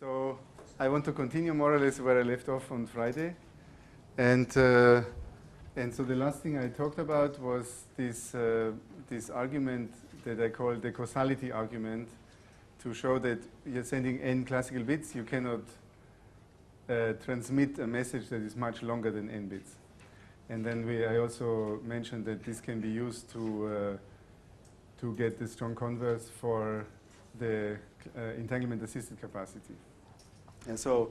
So I want to continue more or less where I left off on Friday. And so the last thing I talked about was this argument that I call the causality argument, to show that you're sending n classical bits, you cannot transmit a message that is much longer than n bits. And then I also mentioned that this can be used to get the strong converse for the entanglement assisted capacity. And so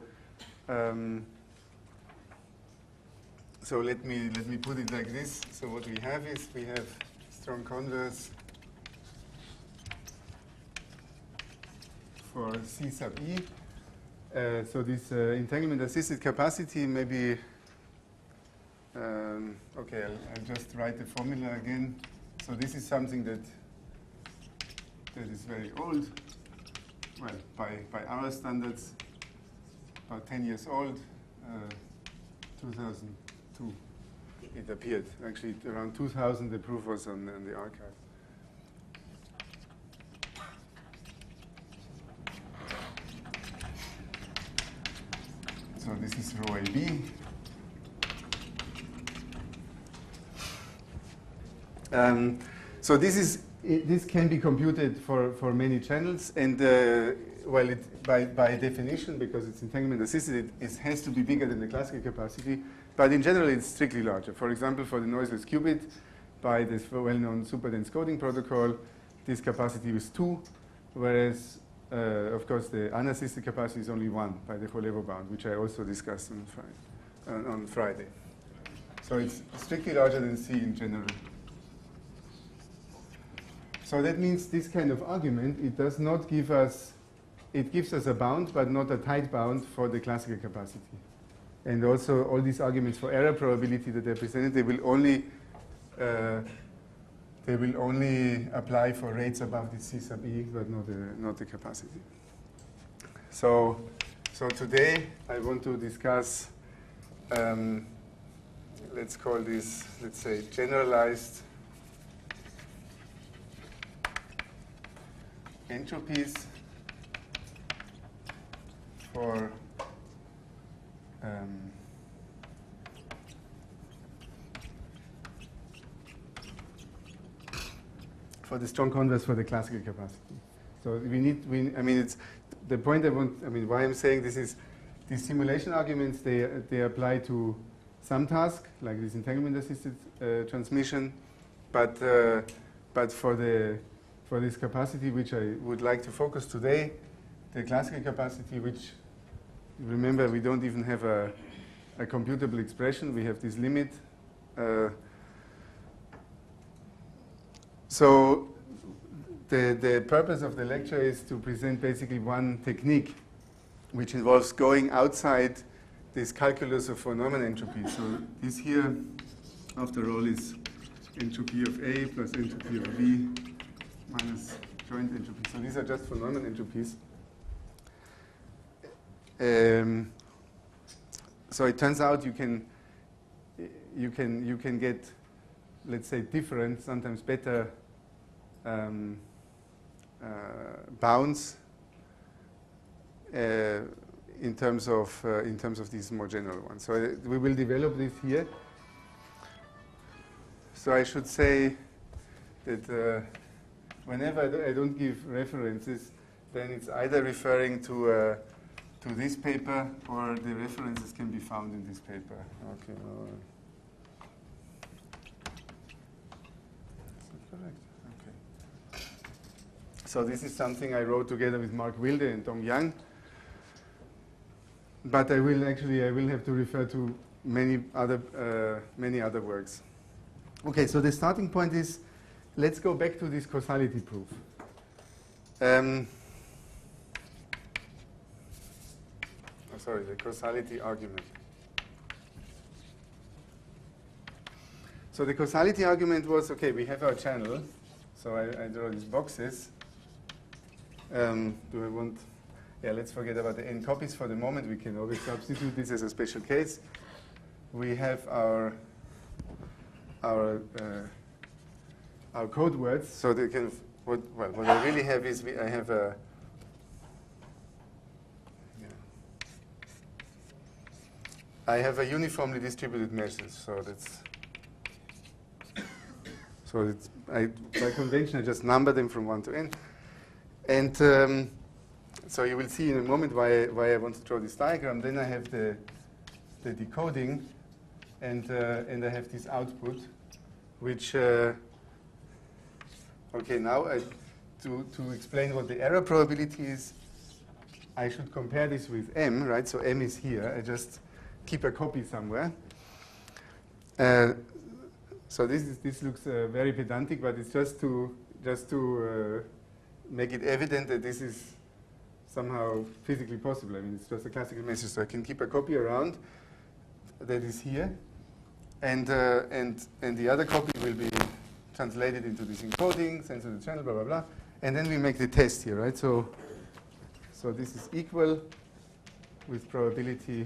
let me put it like this. So what we have is we have strong converse for C sub E. So this entanglement assisted capacity, maybe okay, I'll just write the formula again. So this is something that is very old. Well, by our standards, about 10 years old. 2002 it appeared. Actually, around 2000 the proof was on the archive. So this is rho AB. So this can be computed for many channels, and well, by definition, because it's entanglement assisted, it has to be bigger than the classical capacity. But in general, it's strictly larger. For example, for the noiseless qubit, by this well-known superdense coding protocol, this capacity is 2, whereas of course the unassisted capacity is only 1 by the Kolevo bound, which I also discussed on Friday. So it's strictly larger than C in general. So that means this kind of argument, it does not give us, it gives us a bound, but not a tight bound for the classical capacity. And also all these arguments for error probability that I presented, they will only apply for rates above the C sub E, but not the capacity. So today I want to discuss, let's call this, let's say, generalized entropies for the strong converse for the classical capacity. So I mean, it's the point why I'm saying this is these simulation arguments, they apply to some task, like this entanglement assisted transmission, but for this capacity, which I would like to focus today, the classical capacity, which, remember, we don't even have a computable expression. We have this limit. So the purpose of the lecture is to present basically one technique, which involves going outside this calculus of von Neumann entropy. So this here, after all, is entropy of A plus entropy of B minus joint entropy. So these are just von Neumann entropies. So it turns out you can get, let's say, different, sometimes better bounds in terms of these more general ones. So we will develop this here. So I should say that whenever I don't give references, then it's either referring to this paper, or the references can be found in this paper. Okay. Is that correct? Okay. So this is something I wrote together with Mark Wilde and Dong Yang. But I will have to refer to many other works. Okay, so the starting point is, let's go back to this causality proof. Sorry, the causality argument. So the causality argument was, okay, we have our channel. So I draw these boxes. Do I want? Yeah, let's forget about the n copies for the moment. We can always substitute this as a special case. We have our code words. So they can. What I really have is I have a. Yeah, I have a uniformly distributed message. By convention, I just number them from 1 to n. And so you will see in a moment why I want to draw this diagram. Then I have the decoding, and I have this output, which, okay, now to explain what the error probability is, I should compare this with M, right? So M is here. I just keep a copy somewhere. So this looks very pedantic, but it's just to make it evident that this is somehow physically possible. I mean, it's just a classical message, so I can keep a copy around that is here, and the other copy will be translated into this encoding, sent to the channel, blah blah blah, and then we make the test here, right? So this is equal with probability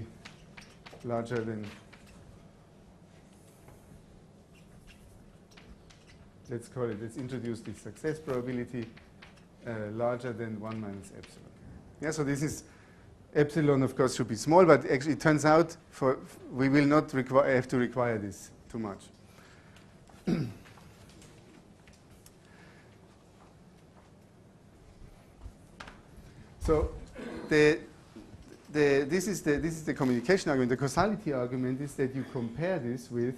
larger than, let's introduce the success probability larger than 1 minus epsilon. Yeah, so this is, epsilon of course should be small, but actually it turns out we will not have to require this too much. So this is the communication argument. The causality argument is that you compare this with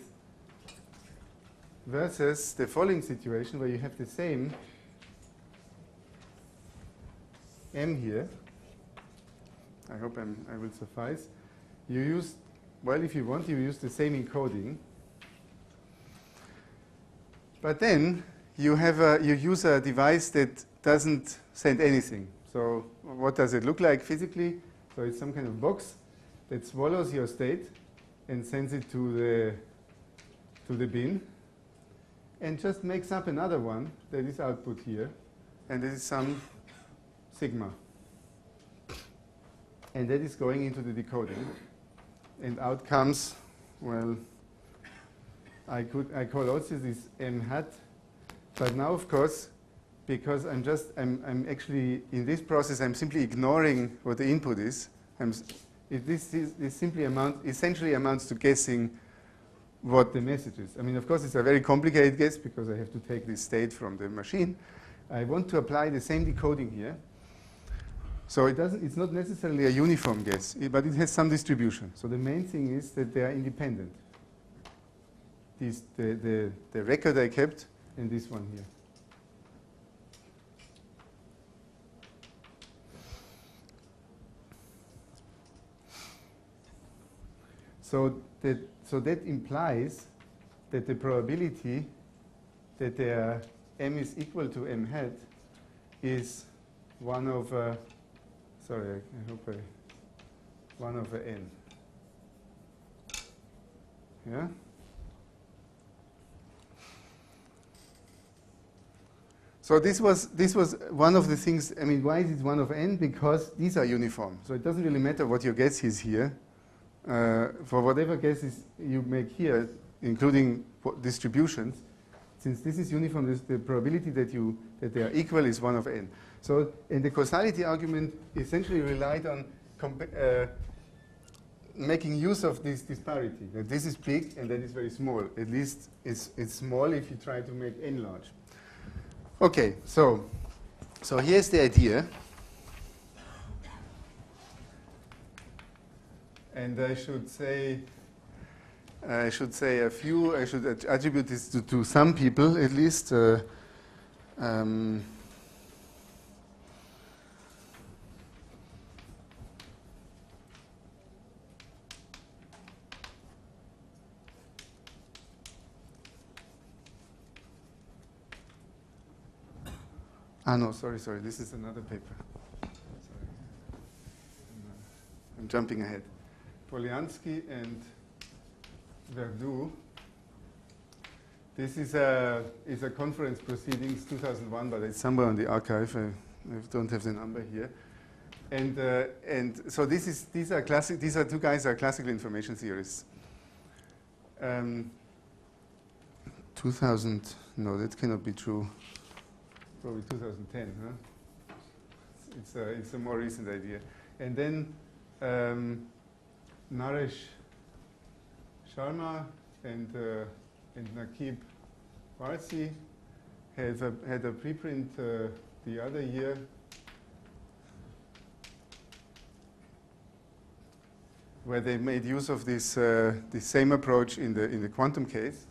versus the following situation where you have the same M here. I hope I will suffice. You use, well, if you want, you use the same encoding. But then you use a device that doesn't send anything. So what does it look like physically? So it's some kind of box that swallows your state and sends it to the bin, and just makes up another one that is output here, and this is some sigma. And that is going into the decoding. And out comes, well, I call also this M hat. But now, of course, because I'm actually, in this process, I'm simply ignoring what the input is. This essentially amounts to guessing what the message is. I mean, of course, it's a very complicated guess because I have to take this state from the machine. I want to apply the same decoding here. So it's not necessarily a uniform guess, but it has some distribution. So the main thing is that they are independent. The record I kept and this one here. So that implies that the probability that their M is equal to M hat is 1 over, sorry, I hope 1 over N. Yeah? So this was one of the things. I mean, why is it 1 over N? Because these are uniform. So it doesn't really matter what your guess is here. For whatever guesses you make here, including distributions, since this is uniform, the probability that they are equal is 1 over N. So, and the causality argument essentially relied on making use of this disparity. That this is big and that is very small. At least it's small if you try to make N large. Okay, so here's the idea. And I should say a few. I should attribute this to some people at least. No, sorry. This is another paper. Sorry. I'm jumping ahead. Polyansky and Verdoux. This is a conference proceedings 2001, but it's somewhere on the archive. I don't have the number here. And so these are two guys are classical information theorists. 2000? No, that cannot be true. Probably 2010, huh? It's a more recent idea. And then Naresh Sharma and Nakib Warsi had a preprint the other year where they made use of this the same approach in the quantum case.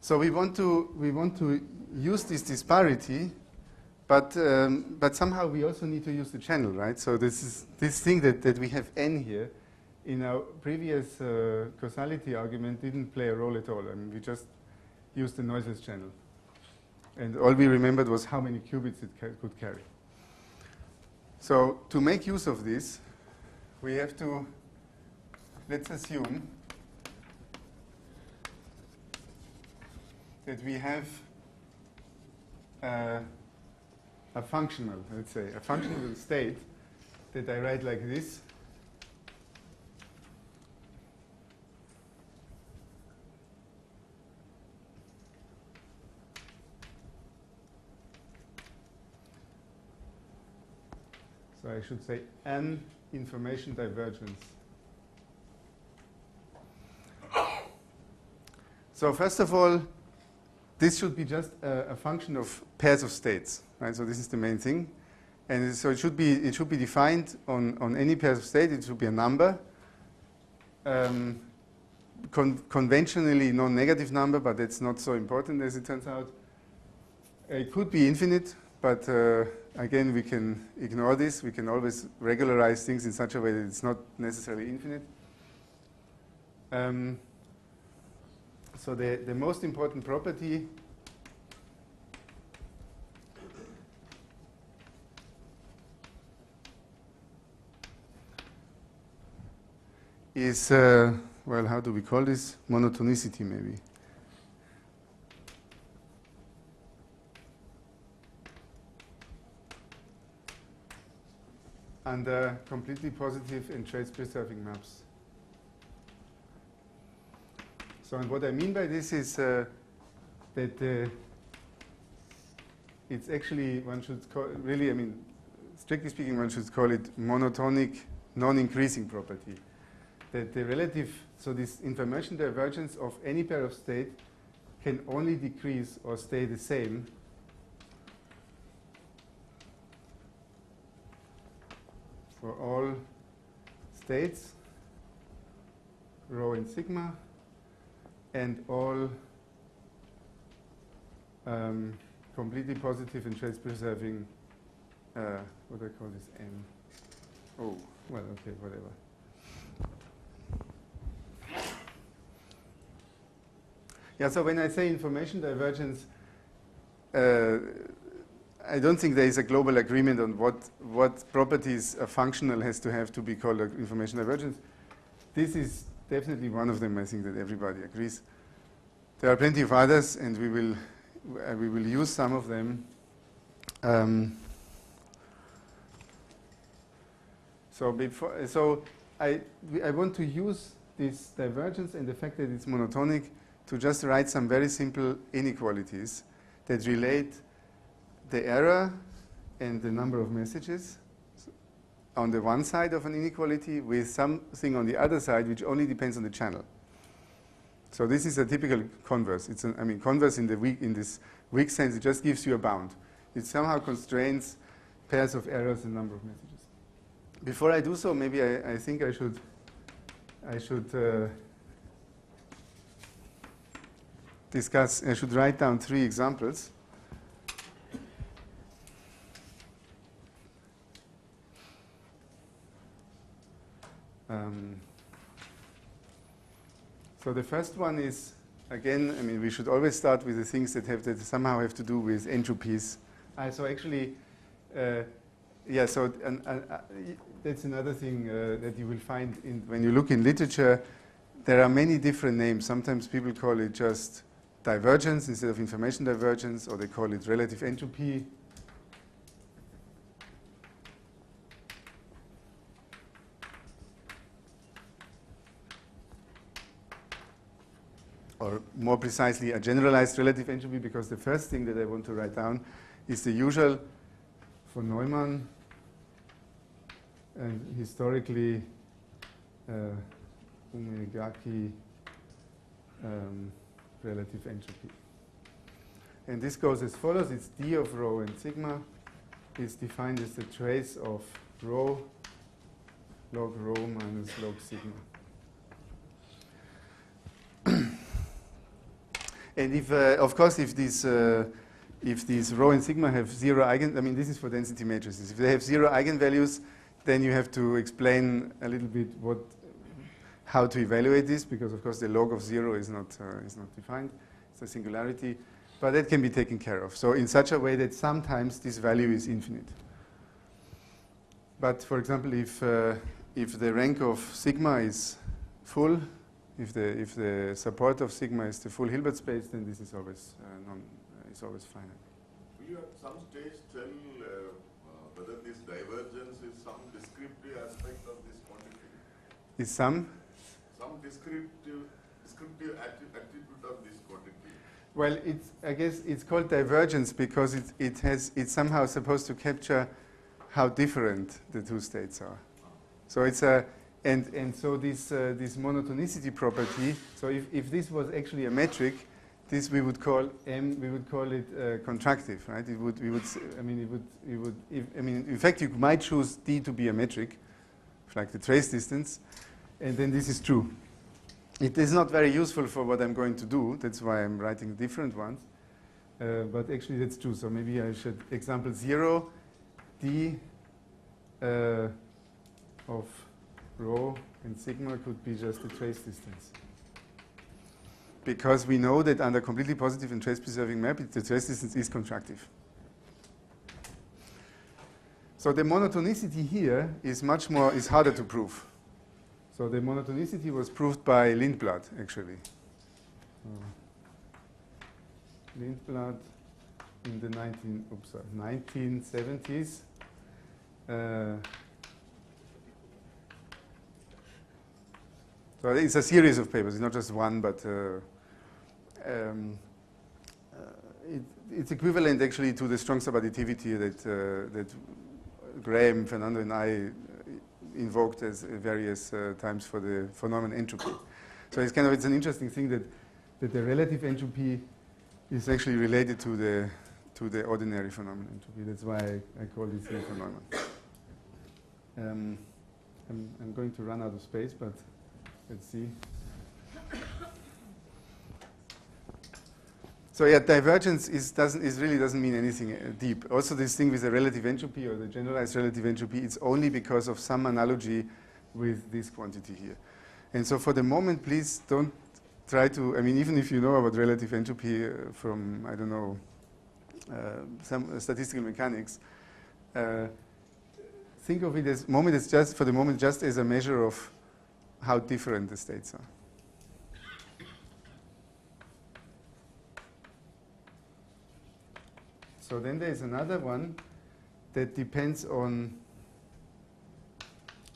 So we want to use this disparity, but somehow we also need to use the channel, right? So this thing that we have n here in our previous causality argument didn't play a role at all. I mean, we just used the noiseless channel, and all we remembered was how many qubits it could carry. So to make use of this, we have to, let's assume that we have a functional, let's say, a functional state that I write like this. So I should say n information divergence. So first of all, this should be just a function of pairs of states, right? So this is the main thing, and so it should be defined on any pairs of states. It should be a number, conventionally non-negative number, but it's not so important as it turns out. It could be infinite, but again, we can ignore this. We can always regularize things in such a way that it's not necessarily infinite. So the most important property is, well, how do we call this? Monotonicity, maybe. Under completely positive and trace-preserving maps. So, and what I mean by this is that it's actually, one should call, really, I mean, strictly speaking, one should call it monotonic non-increasing property. That the relative, so this information divergence of any pair of state can only decrease or stay the same for all states, rho and sigma, and all completely positive and trace-preserving, what do I call this, M? Oh, well, okay, whatever. Yeah, so when I say information divergence, I don't think there is a global agreement on what properties a functional has to be called information divergence. This is definitely one of them. I think that everybody agrees. There are plenty of others, and we will use some of them. So I want to use this divergence and the fact that it's monotonic to just write some very simple inequalities that relate the error and the number of messages on the one side of an inequality with something on the other side which only depends on the channel. So this is a typical converse. It's I mean, converse in this weak sense, it just gives you a bound. It somehow constrains pairs of errors and number of messages. Before I do so, maybe I think I should discuss. I should write down 3 examples. So the first one is, again, I mean, we should always start with the things that somehow have to do with entropies. So actually, yeah, so that's another thing that you will find when you look in literature. There are many different names. Sometimes people call it just divergence instead of information divergence, or they call it relative entropy. Or more precisely, a generalized relative entropy, because the first thing that I want to write down is the usual for Neumann and historically Umegaki relative entropy. And this goes as follows. It's d of rho and sigma is defined as the trace of rho log rho minus log sigma. And if, of course, if these rho and sigma have zero eigen, I mean, this is for density matrices. If they have zero eigenvalues, then you have to explain a little bit how to evaluate this, because of course the log of zero is not defined. It's a singularity, but that can be taken care of. So in such a way that sometimes this value is infinite. But for example, if the rank of sigma is full, if the support of sigma is the full Hilbert space, then this is always finite. Will you at some stage tell whether this divergence is some descriptive aspect of this quantity? Is some descriptive attribute of this quantity? Well, I guess it's called divergence because it's somehow supposed to capture how different the two states are. So it's and so this monotonicity property. So if this was actually a metric, this we would call it contractive, right? In fact, you might choose D to be a metric, like the trace distance, and then this is true. It is not very useful for what I'm going to do. That's why I'm writing different ones. But actually, that's true. So maybe I should example 0, D of rho and sigma could be just the trace distance. Because we know that under completely positive and trace-preserving map, the trace distance is contractive. So the monotonicity here is is harder to prove. So the monotonicity was proved by Lindblad, actually. Lindblad in the 1970s. So it's a series of papers. It's not just one, but it's equivalent actually to the strong subadditivity that Graham, Fernando, and I invoked as various times for the phenomenon entropy. So it's an interesting thing that the relative entropy is actually related to the ordinary phenomenon entropy. That's why I call this a phenomenon. I'm going to run out of space, but let's see. So yeah, divergence really doesn't mean anything deep. Also, this thing with the relative entropy or the generalized relative entropy, it's only because of some analogy with this quantity here. And so for the moment, please don't try to, even if you know about relative entropy from, I don't know, some statistical mechanics, think of it as for the moment just as a measure of how different the states are. So then there is another one that depends on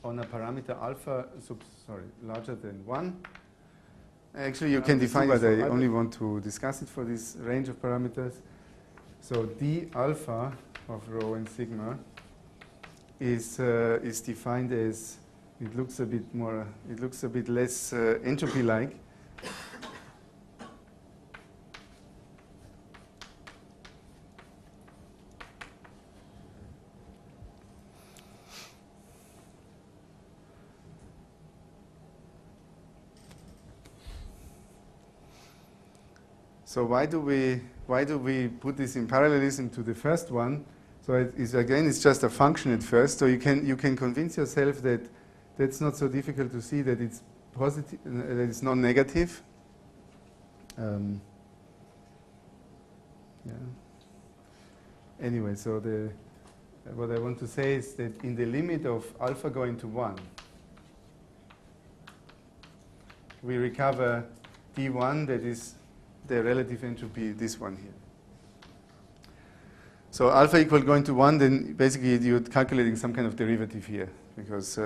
a parameter alpha larger than 1. Actually, you can define it, but I only want to discuss it for this range of parameters. So d alpha of rho and sigma is defined as, it looks a bit less entropy-like. So why do we put this in parallelism to the first one? So it's just a function at first. So you can convince yourself that that's not so difficult to see, that it's positive, that it's not negative. Anyway, so what I want to say is that in the limit of alpha going to 1, we recover d1, that is the relative entropy, this one here. So alpha equal going to 1, then basically you're calculating some kind of derivative here, because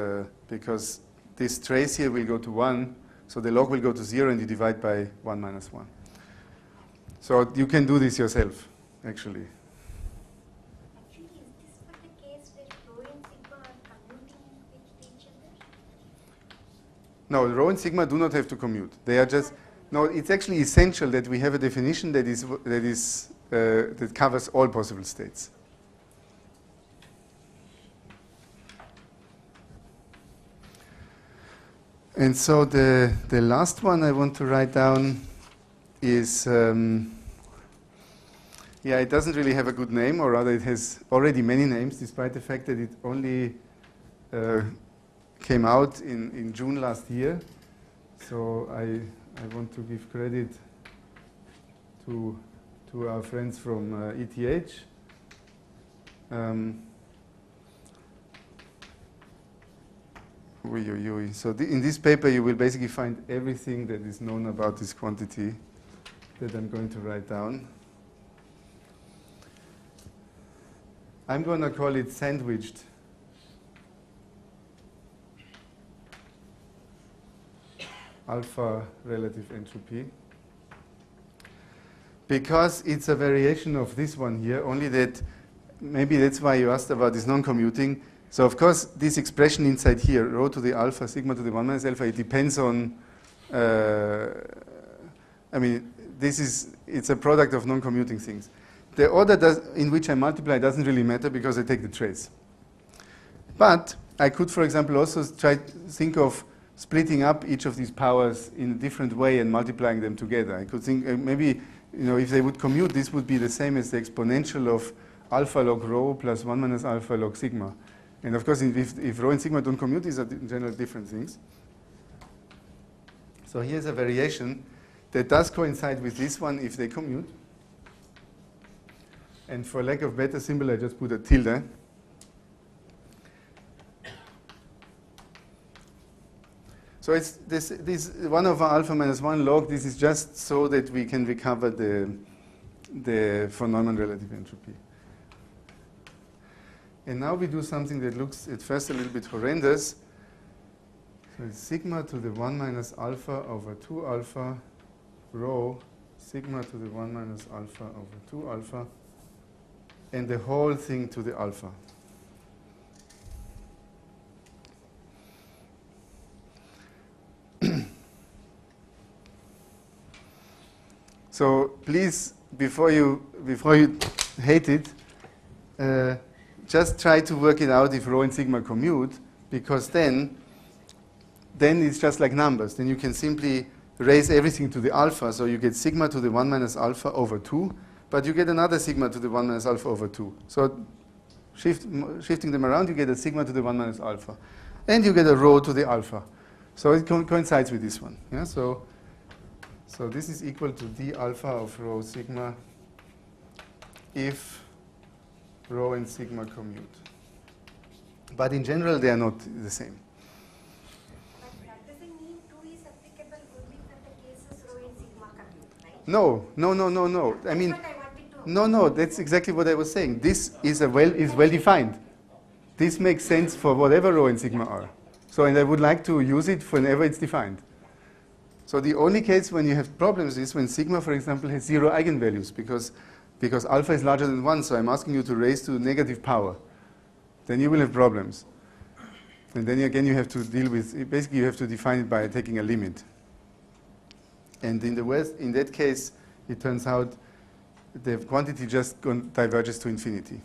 this trace here will go to 1, so the log will go to 0, and you divide by 1 minus 1. So you can do this yourself, actually. Actually, is this for the case where rho and sigma are commuting No, rho and sigma do not have to commute. They are just, no, it's actually essential that we have a definition that covers all possible states. And so the last one I want to write down is, yeah, it doesn't really have a good name, or rather it has already many names, despite the fact that it only came out in June last year. So I want to give credit to our friends from ETH. So in this paper you will basically find everything that is known about this quantity that I'm going to write down. I'm going to call it sandwiched alpha relative entropy, because it's a variation of this one here, only that maybe that's why you asked about this non-commuting. So of course this expression inside here, rho to the alpha, sigma to the 1 minus alpha, it depends on, I mean, it's a product of non-commuting things. The order in which I multiply doesn't really matter because I take the trace. But I could, for example, also try to think of splitting up each of these powers in a different way and multiplying them together. I could think maybe, if they would commute, this would be the same as the exponential of alpha log rho plus 1 minus alpha log sigma. And of course, if rho and sigma don't commute, these are in general different things. So here's a variation that does coincide with this one if they commute. And for lack of better symbol, I just put a tilde. So it's this 1 over alpha minus 1 log. This is just so that we can recover the von Neumann relative entropy. And now we do something that looks at first a little bit horrendous. So it's sigma to the 1 minus alpha over 2 alpha rho, sigma to the 1 minus alpha over 2 alpha, and the whole thing to the alpha. So please, before you hate it, just try to work it out if rho and sigma commute, because then it's just like numbers. Then you can simply raise everything to the alpha, so you get sigma to the 1 minus alpha over 2, but you get another sigma to the 1 minus alpha over 2. So shifting them around, you get a sigma to the 1 minus alpha. And you get a rho to the alpha. So it coincides with this one. Yeah? So this is equal to d alpha of rho sigma if rho and sigma commute. But in general, they are not the same. But that doesn't mean 2 is applicable only for the cases rho and sigma commute, right? No. I mean, That's what I wanted to no, that's exactly what I was saying. This is well defined. This makes sense for whatever rho and sigma are. So, and I would like to use it whenever it's defined. So the only case when you have problems is when sigma, for example, has 0 eigenvalues, because alpha is larger than 1, so I'm asking you to raise to negative power. Then you will have problems. And then again you have to deal with, basically you have to define it by taking a limit. And in that case, it turns out the quantity just diverges to infinity.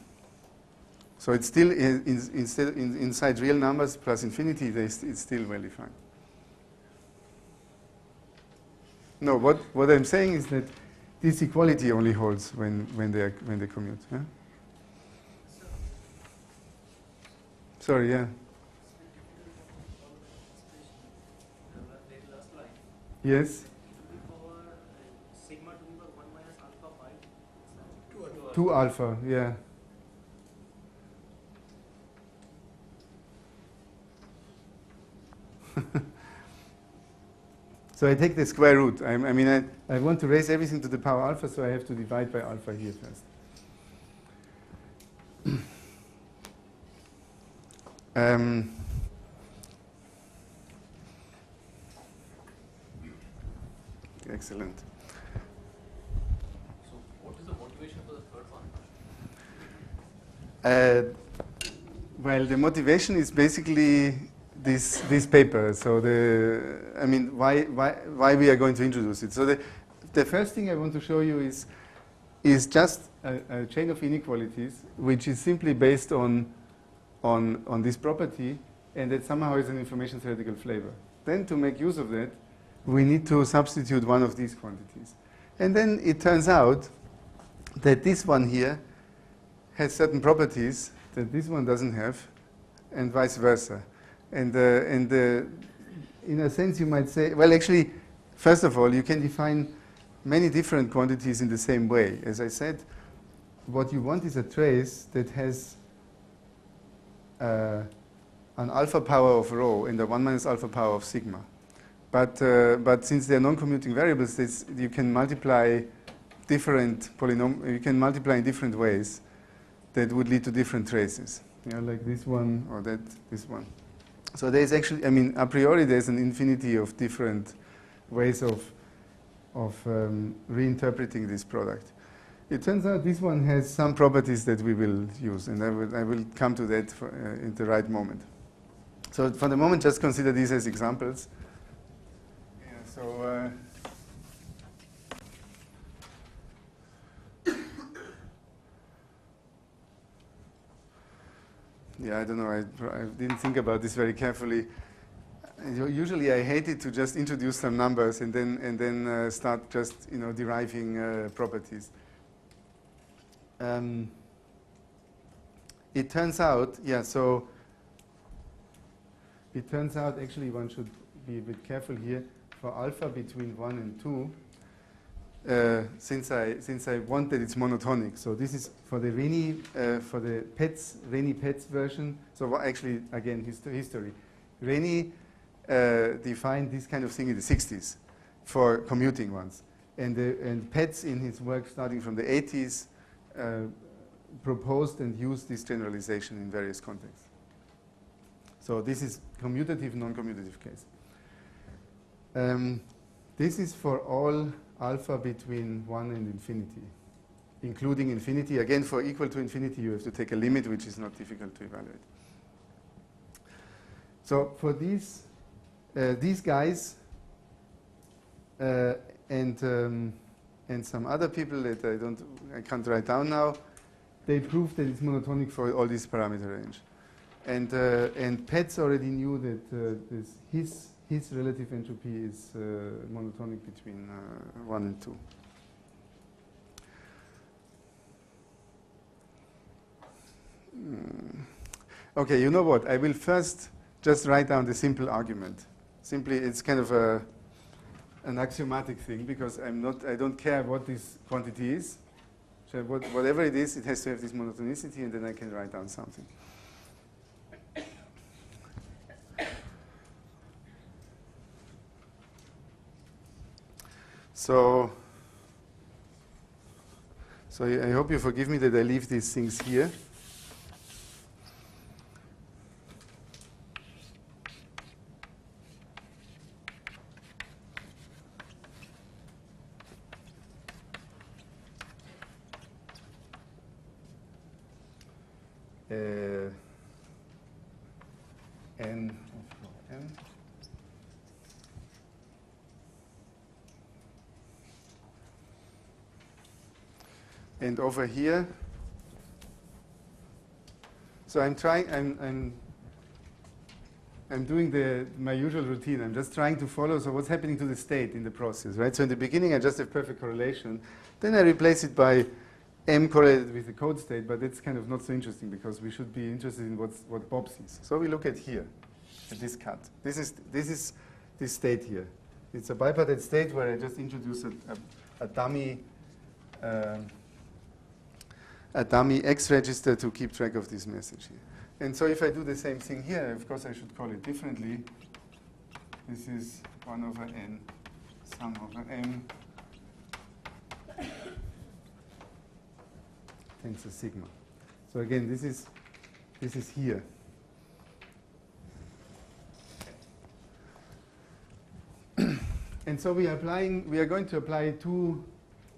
So it's still, inside real numbers plus infinity, it's still well defined. No, what I'm saying is that this equality only holds when they commute. Yeah? Sorry, yeah. Yes. Sigma to the 1 minus alpha 5. 2 alpha, yeah. So I take the square root. I mean, I want to raise everything to the power alpha, so I have to divide by alpha here first. Excellent. So what is the motivation for the third one? Well, the motivation is basically this paper. So I mean, why we are going to introduce it. So the first thing I want to show you is just a chain of inequalities, which is simply based on this property, and that somehow is an information theoretical flavor. Then to make use of that, we need to substitute one of these quantities. And then it turns out that this one here has certain properties that this one doesn't have, and vice versa. And in a sense, you might say, well, actually, first of all, you can define many different quantities in the same way. As I said, what you want is a trace that has an alpha power of rho and a 1 minus alpha power of sigma. But since they're non-commuting variables, you can multiply different you can multiply in different ways that would lead to different traces. Like this one or this one. So there's actually, I mean, a priori there's an infinity of different ways of reinterpreting this product. It turns out this one has some properties that we will use, and I will come to that in the right moment. So for the moment, just consider these as examples. Yeah, so yeah, I don't know. I didn't think about this very carefully. Usually, I hated to just introduce some numbers and then start just deriving properties. It turns out, yeah. So it turns out actually one should be a bit careful here for alpha between 1 and 2. Since I want that it's monotonic, so this is for the Renyi-Petz version. So actually, again, history. Renyi defined this kind of thing in the 60s for commuting ones, and Petz in his work starting from the 80s proposed and used this generalization in various contexts. So this is commutative, non-commutative case. This is for all alpha between 1 and infinity, including infinity. Again, for equal to infinity, you have to take a limit, which is not difficult to evaluate. So for these guys and some other people that I can't write down now, they proved that it's monotonic for all this parameter range. And Petz already knew that his relative entropy is monotonic between 1 and 2. Okay, you know what? I will first just write down the simple argument. Simply, it's kind of an axiomatic thing because I don't care what this quantity is. So whatever it is, it has to have this monotonicity, and then I can write down something. So I hope you forgive me that I leave these things here. N of n. And over here, so I'm doing my usual routine. I'm just trying to follow, so what's happening to the state in the process, right? So in the beginning, I just have perfect correlation. Then I replace it by M correlated with the code state, but it's kind of not so interesting because we should be interested in what Bob sees. So we look at here, at this cut. This is this state here. It's a bipartite state where I just introduce a dummy X register to keep track of this message here. And so if I do the same thing here, of course I should call it differently. This is 1 over n, sum over m, tensor sigma. So again, this is here. And so we are going to apply two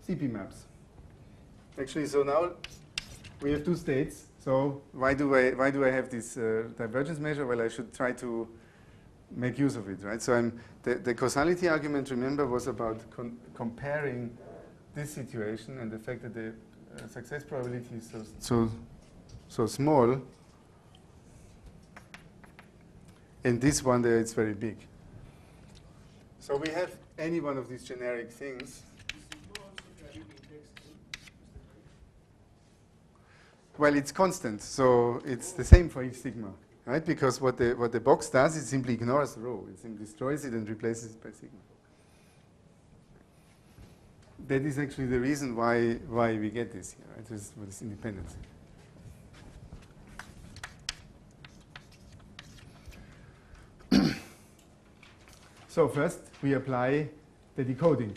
CP maps. Actually, so now we have two states. So why do I have this divergence measure? Well, I should try to make use of it, right? So the causality argument, remember, was about comparing this situation and the fact that the success probability is so small, and this one there, it's very big. So we have any one of these generic things. Well, it's constant, so it's the same for each sigma, right? Because what the box does is simply ignores the rho. It simply destroys it and replaces it by sigma. That is actually the reason why we get this here, right? This with this independence. So first, we apply the decoding.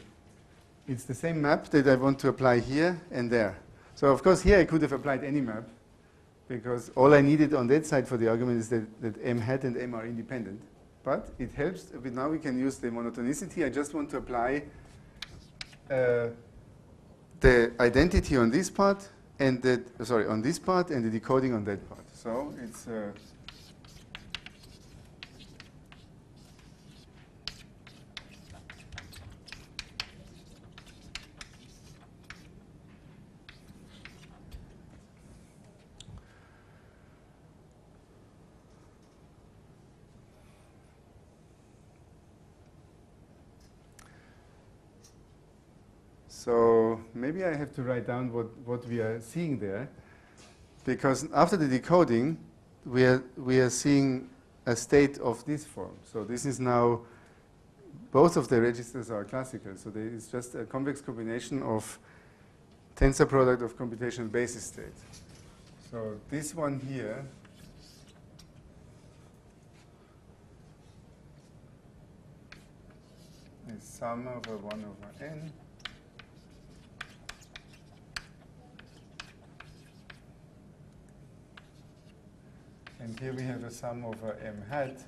It's the same map that I want to apply here and there. So of course, here I could have applied any map, because all I needed on that side for the argument is that m hat and m are independent. But it helps. But now we can use the monotonicity. I just want to apply the identity on this part and on this part and the decoding on that part. So it's so maybe I have to write down what we are seeing there, because after the decoding, we are seeing a state of this form. So this is now, both of the registers are classical. So there is just a convex combination of tensor product of computational basis state. So this one here is sum over 1 over n. And here we have a sum over m hat,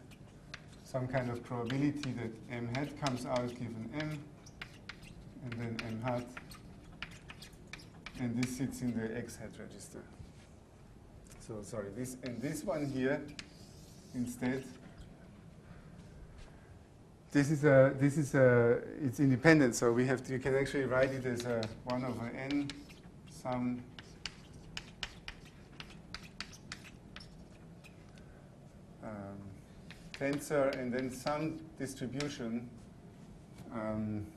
some kind of probability that m hat comes out given m, and then m hat, and this sits in the x hat register. So sorry, this one here instead, it's independent. So you can actually write it as a 1 over n sum tensor, and then some distribution,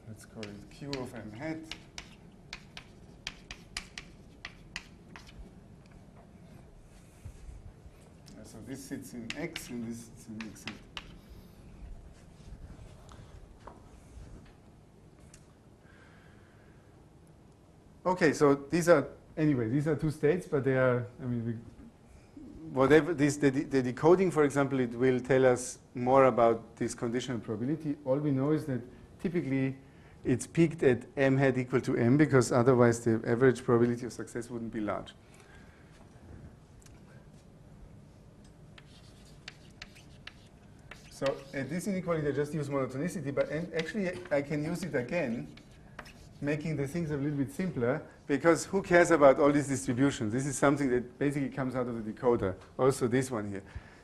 let's call it q of m hat, so this sits in x and this sits in x hat. Okay, so these are two states, but they are, whatever the decoding, for example, it will tell us more about this conditional probability. All we know is that typically it's peaked at m hat equal to m, because otherwise the average probability of success wouldn't be large. So at this inequality, I just use monotonicity, but actually I can use it again, making the things a little bit simpler, because who cares about all these distributions? This is something that basically comes out of the decoder. Also this one here.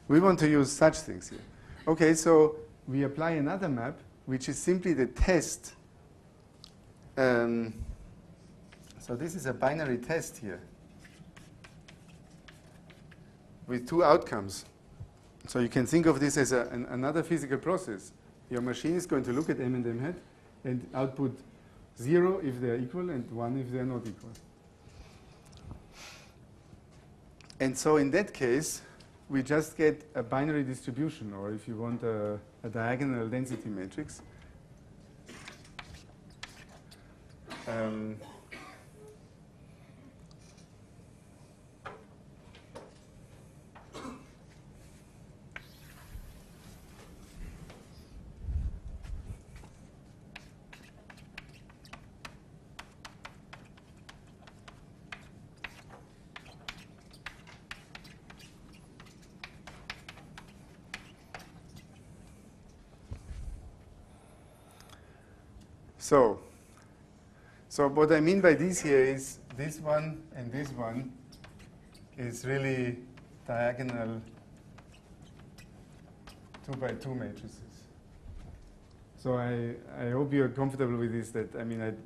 We want to use such things here. Okay, so we apply another map, which is simply the test. So this is a binary test here with two outcomes. So you can think of this as another physical process. Your machine is going to look at m and m hat and output 0 if they are equal and 1 if they are not equal. And so in that case, we just get a binary distribution, or if you want a diagonal density matrix. So what I mean by this here is this one and this one is really diagonal 2x2 matrices. So I hope you're comfortable with this. That I mean,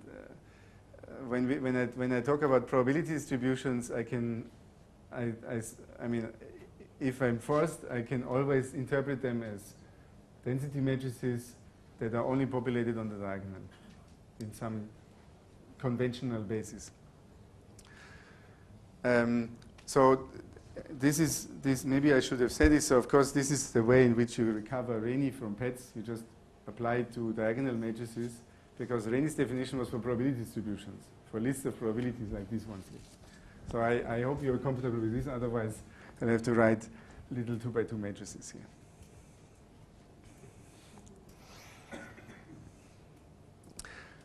when I talk about probability distributions, I mean, if I'm forced, I can always interpret them as density matrices that are only populated on the diagonal in some conventional basis. So this maybe I should have said this. So of course, this is the way in which you recover Rayleigh from pets. You just apply it to diagonal matrices, because Rayleigh's definition was for probability distributions, for lists of probabilities like this one here. So I hope you're comfortable with this. Otherwise, I'll have to write little 2x2 matrices here.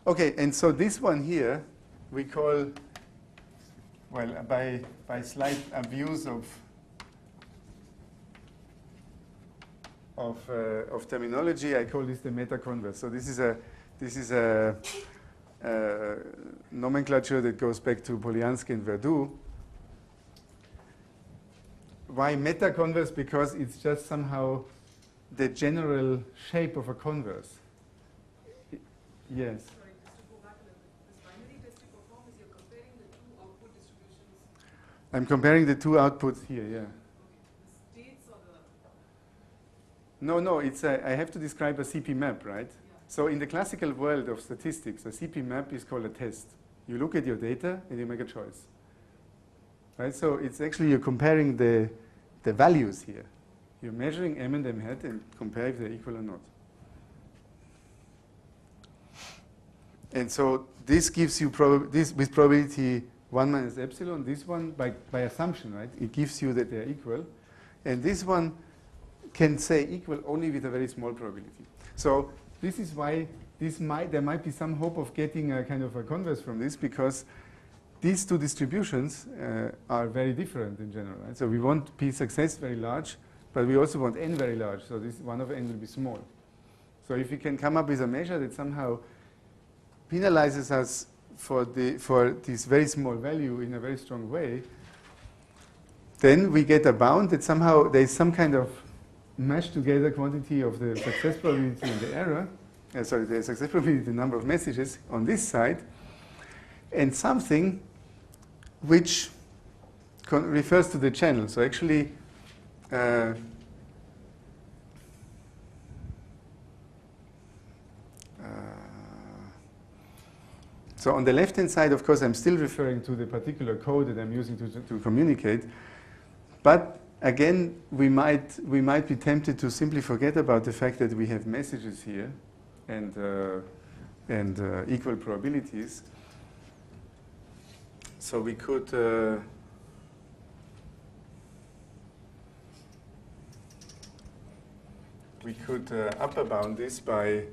Okay, and so this one here we call, well, by slight abuse of terminology, I call this the meta-converse. So this is a nomenclature that goes back to Polyansky and Verdoux. Why meta-converse? Because it's just somehow the general shape of a converse. Yes. Sorry, just to go back a little bit. This binary test you perform is you're comparing the two output distributions. I'm comparing the two outputs here, yeah. Okay. The states or the... No, it's I have to describe a CP map, right? Yeah. So in the classical world of statistics, a CP map is called a test. You look at your data and you make a choice. Right? So it's actually you're comparing the values here. You're measuring m and m hat and compare if they're equal or not. And so this gives you this with probability 1 minus epsilon, this one by assumption, right? It gives you that they're equal. And this one can say equal only with a very small probability. So this is why there might be some hope of getting a kind of a converse from this, because these two distributions are very different in general. Right? So we want p success very large, but we also want n very large. So this 1 over n will be small. So if we can come up with a measure that somehow penalizes us for this very small value in a very strong way, then we get a bound that somehow there is some kind of mashed together quantity of the success probability and the error, the success probability, the number of messages on this side, and something which refers to the channel. So actually, so on the left-hand side, of course, I'm still referring to the particular code that I'm using to communicate. But again, we might be tempted to simply forget about the fact that we have messages here and equal probabilities. So we could upper bound this by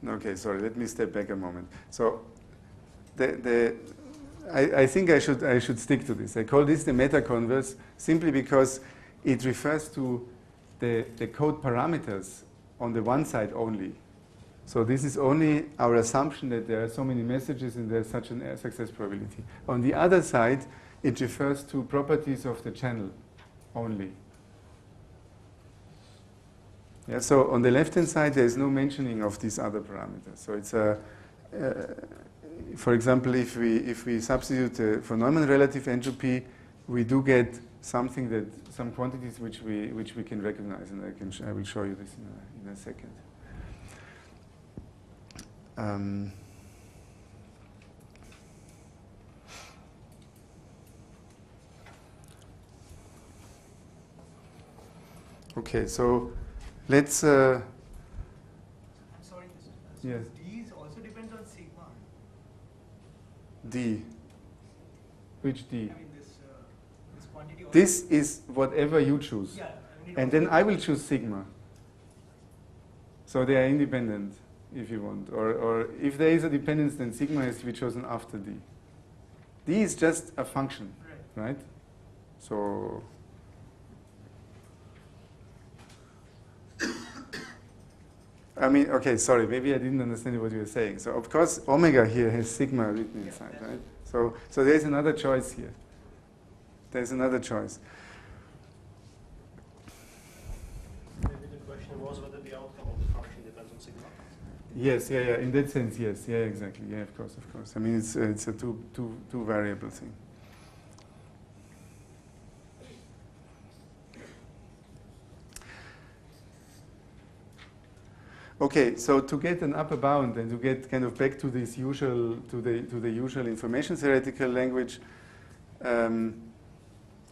okay, sorry, let me step back a moment. So I think I should stick to this. I call this the meta-converse simply because it refers to the code parameters on the one side only. So this is only our assumption that there are so many messages and there's such a success probability. On the other side, it refers to properties of the channel only. Yeah, so on the left-hand side, there is no mentioning of these other parameters. So it's for example, if we substitute for Neumann relative entropy, we do get something some quantities which we can recognize, and I will show you this in a second. Okay, so let's. I'm sorry, Mr. Yes. D also depends on sigma. D. Which D? I mean this quantity. This is whatever you choose. Yeah. I mean, And then I will choose sigma. So they are independent, if you want. Or if there is a dependence, then sigma has to be chosen after D. D is just a function, right? So I mean, okay, sorry, maybe I didn't understand what you were saying. So of course, omega here has sigma written inside, right? So there's another choice here. There's another choice. Maybe the question was whether the outcome of the function depends on sigma. Yes, yeah. In that sense, yes, yeah, exactly. Yeah, of course. I mean, it's a two variable thing. Okay, so to get an upper bound and to get kind of back to this usual to the usual information theoretical language,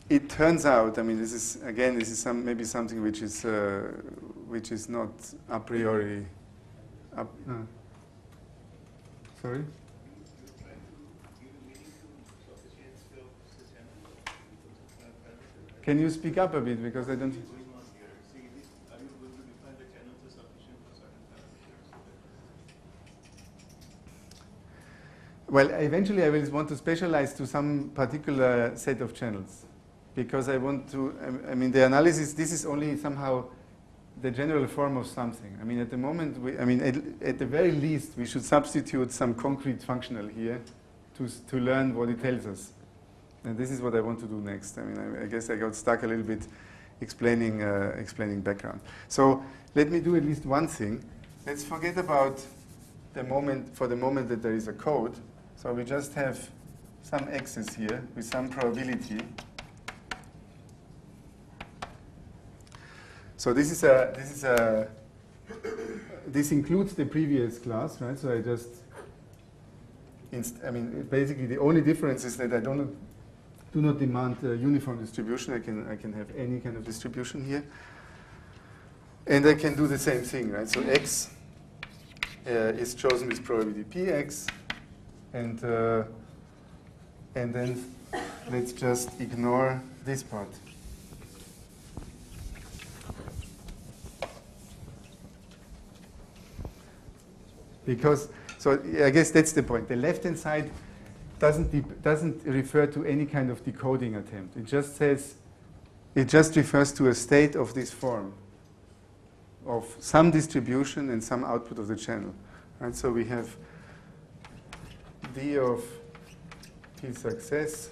it turns out. I mean, this is maybe something which is not a priori. Sorry. Can you speak up a bit because I don't. Well, eventually I will want to specialize to some particular set of channels because I want to, I mean, the analysis, this is only somehow the general form of something. I mean, at the moment, at the very least, we should substitute some concrete functional here to learn what it tells us. And this is what I want to do next. I mean, I guess I got stuck a little bit explaining background. So let me do at least one thing. Let's forget about the moment that there is a code. So we just have some x's here with some probability. So this includes the previous class, right? So I just, basically the only difference is that I do not demand a uniform distribution. I can have any kind of distribution here, and I can do the same thing, right? So x is chosen with probability px. And then let's just ignore this part. Because, so I guess that's the point. The left-hand side doesn't refer to any kind of decoding attempt. It just refers to a state of this form, of some distribution and some output of the channel. Right? So we have D of P success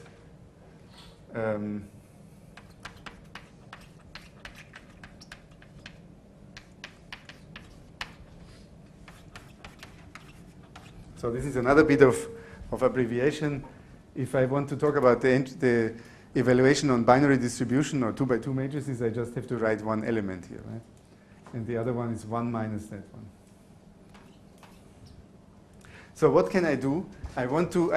so this is another bit of abbreviation. If I want to talk about the evaluation on binary distribution or 2x2 matrices, I just have to write one element here, right? And the other one is 1 minus that one. So what can I do? I want to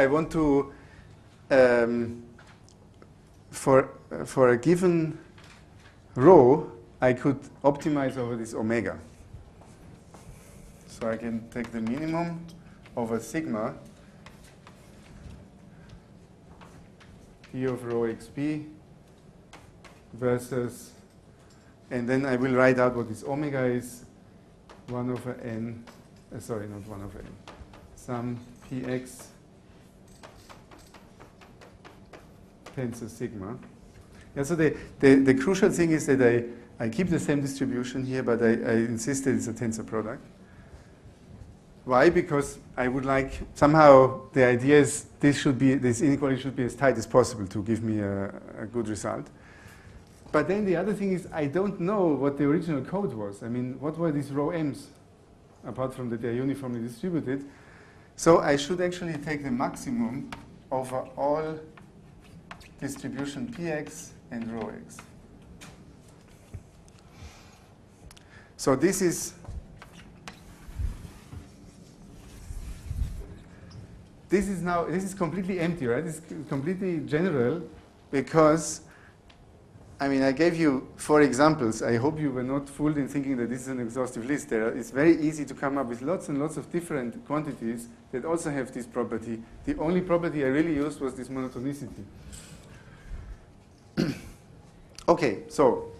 for a given rho, I could optimize over this omega. So I can take the minimum over sigma P of rho xp versus, and then I will write out what this omega is, 1 over n, sorry, not 1 over n. Some px tensor sigma. Yeah, so the crucial thing is that I keep the same distribution here, but I insist that it's a tensor product. Why? Because I would like, somehow the idea is this inequality should be as tight as possible to give me a good result. But then the other thing is I don't know what the original code was. I mean, what were these rho m's, apart from that they're uniformly distributed? So I should actually take the maximum over all distribution px and rho x. So this is completely empty, right? It's completely general because, I mean, I gave you 4 examples. I hope you were not fooled in thinking that this is an exhaustive list. It's very easy to come up with lots and lots of different quantities that also have this property. The only property I really used was this monotonicity. Okay, so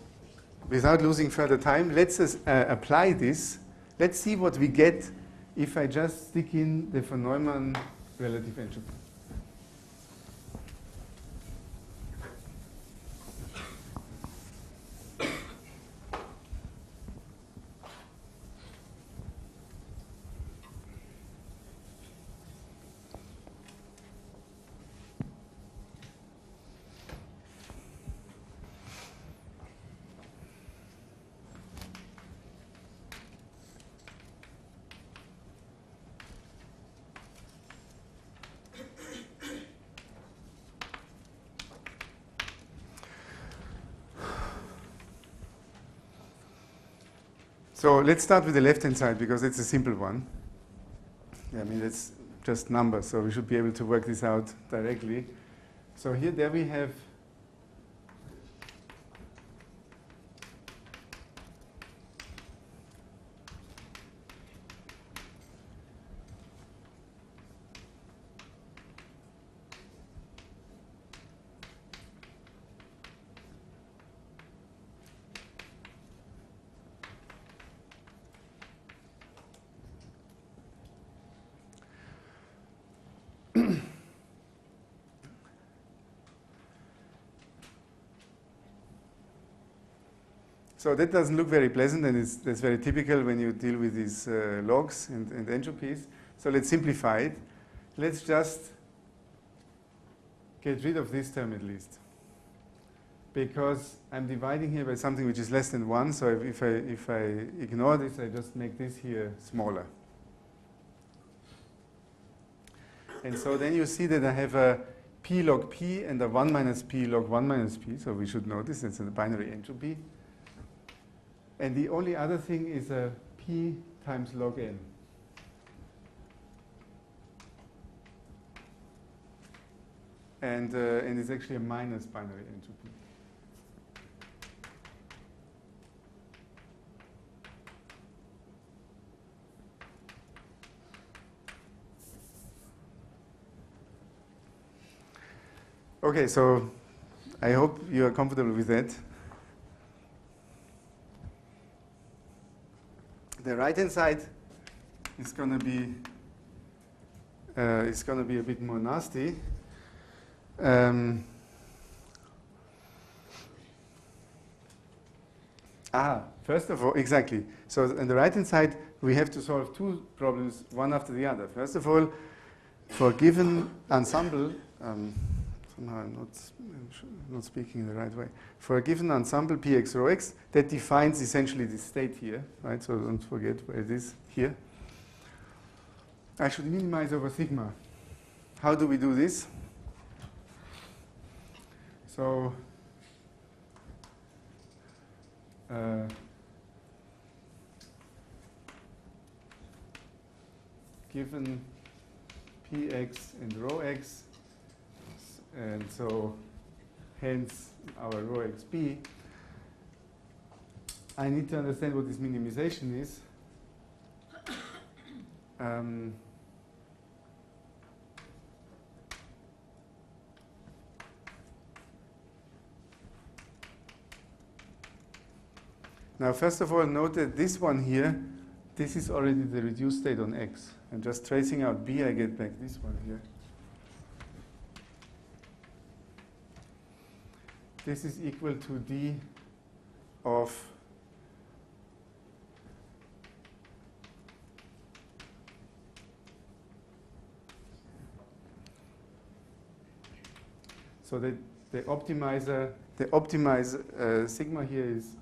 without losing further time, let's apply this. Let's see what we get if I just stick in the von Neumann relative entropy. So let's start with the left-hand side because it's a simple one. I mean, it's just numbers, so we should be able to work this out directly. So there we have so that doesn't look very pleasant, and that's very typical when you deal with these logs and entropies. So let's simplify it. Let's just get rid of this term at least, because I'm dividing here by something which is less than 1. So if I ignore this, I just make this here smaller. And so then you see that I have a p log p and a 1 minus p log 1 minus p. So we should notice it's a binary entropy. And the only other thing is a p times log n. And it's actually a minus binary entropy. Okay, so I hope you are comfortable with that. The right-hand side is going to be a bit more nasty. First of all, exactly. So on the right-hand side, we have to solve two problems, one after the other. First of all, for a given ensemble, somehow I'm not speaking in the right way. For a given ensemble Px rho x, that defines essentially the state here, right? So don't forget where it is here. I should minimize over sigma. How do we do this? So given Px and rho x, and so hence our rho xp, I need to understand what this minimization is. Now, first of all, note that this one here, this is already the reduced state on x. And just tracing out b, I get back this one here. This is equal to d of so the optimizer sigma here is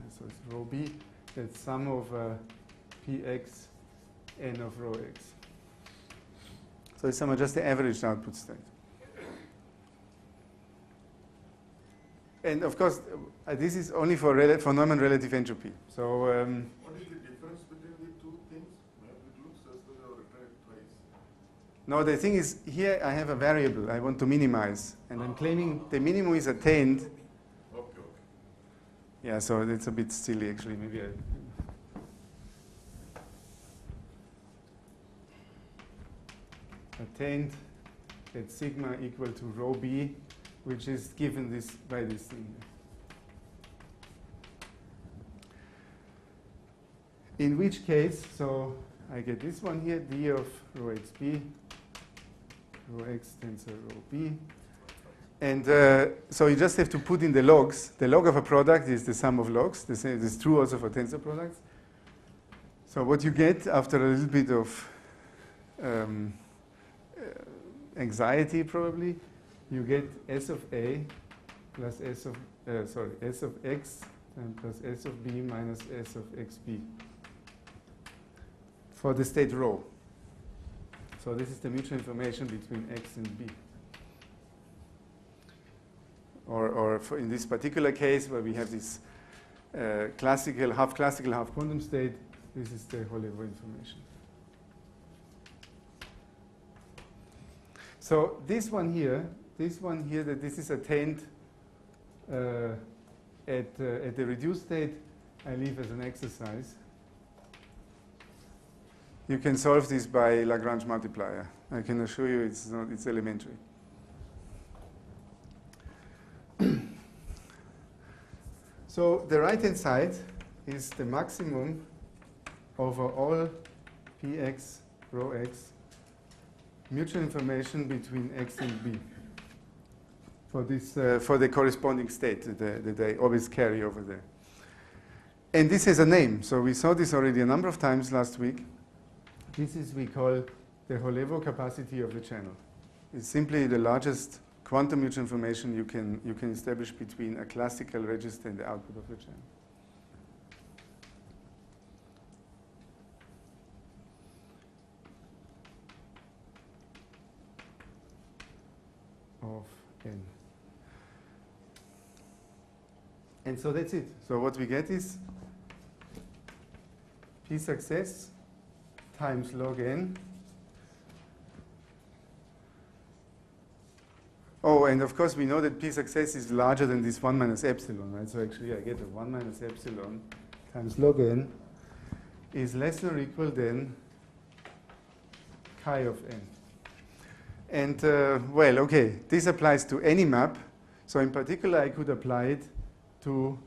so it's rho b. That's sum of px n of rho x. So it's sum of just the averaged output state. And of course, this is only for Neumann relative entropy. So What is the difference between the two things? It looks as though they were written it twice. no, the thing is, here I have a variable I want to minimize, and I'm claiming the minimum is attained. Okay. Yeah, so it's a bit silly actually. Maybe attained at sigma equal to rho b, which is given this by this thing. In which case, so I get this one here, d of rho xb, rho x tensor rho b. And so you just have to put in the logs. The log of a product is the sum of logs. This is true also for tensor products. So what you get after a little bit of anxiety probably, you get s of a plus s of x and plus s of b minus s of xb for the state rho. So this is the mutual information between x and b. Or in this particular case where we have this classical, half quantum state. This is the Holevo information. So this one here, that this is attained at the reduced state, I leave as an exercise. You can solve this by Lagrange multiplier. I can assure you it's elementary. So the right-hand side is the maximum over all px rho x mutual information between x and b for this for the corresponding state that I always carry over there. And this has a name. So we saw this already a number of times last week. This is we call the Holevo capacity of the channel. It's simply the largest quantum mutual information you can establish between a classical register and the output of the channel. Of n. And so that's it. So what we get is p success times log n. Oh, and of course we know that p success is larger than this 1 minus epsilon, right? So actually I get a 1 minus epsilon times log n is less than or equal than chi of n. And well, okay, this applies to any map. So in particular, I could apply it to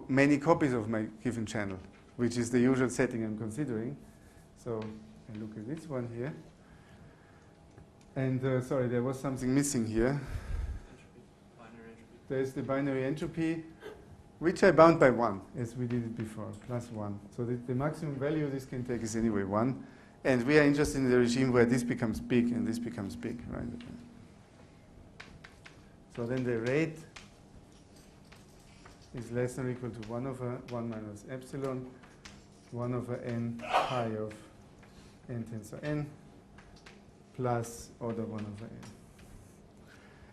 many copies of my given channel, which is the usual setting I'm considering. So I look at this one here. And sorry, there was something missing here. Binary entropy. There's the binary entropy, which I bound by 1, as we did it before, plus 1. So the maximum value this can take is anyway 1. And we are interested in the regime where this becomes big and this becomes big, right? So then the rate is less than or equal to 1 over 1 minus epsilon, 1 over n pi of n tensor n, plus order 1 over n.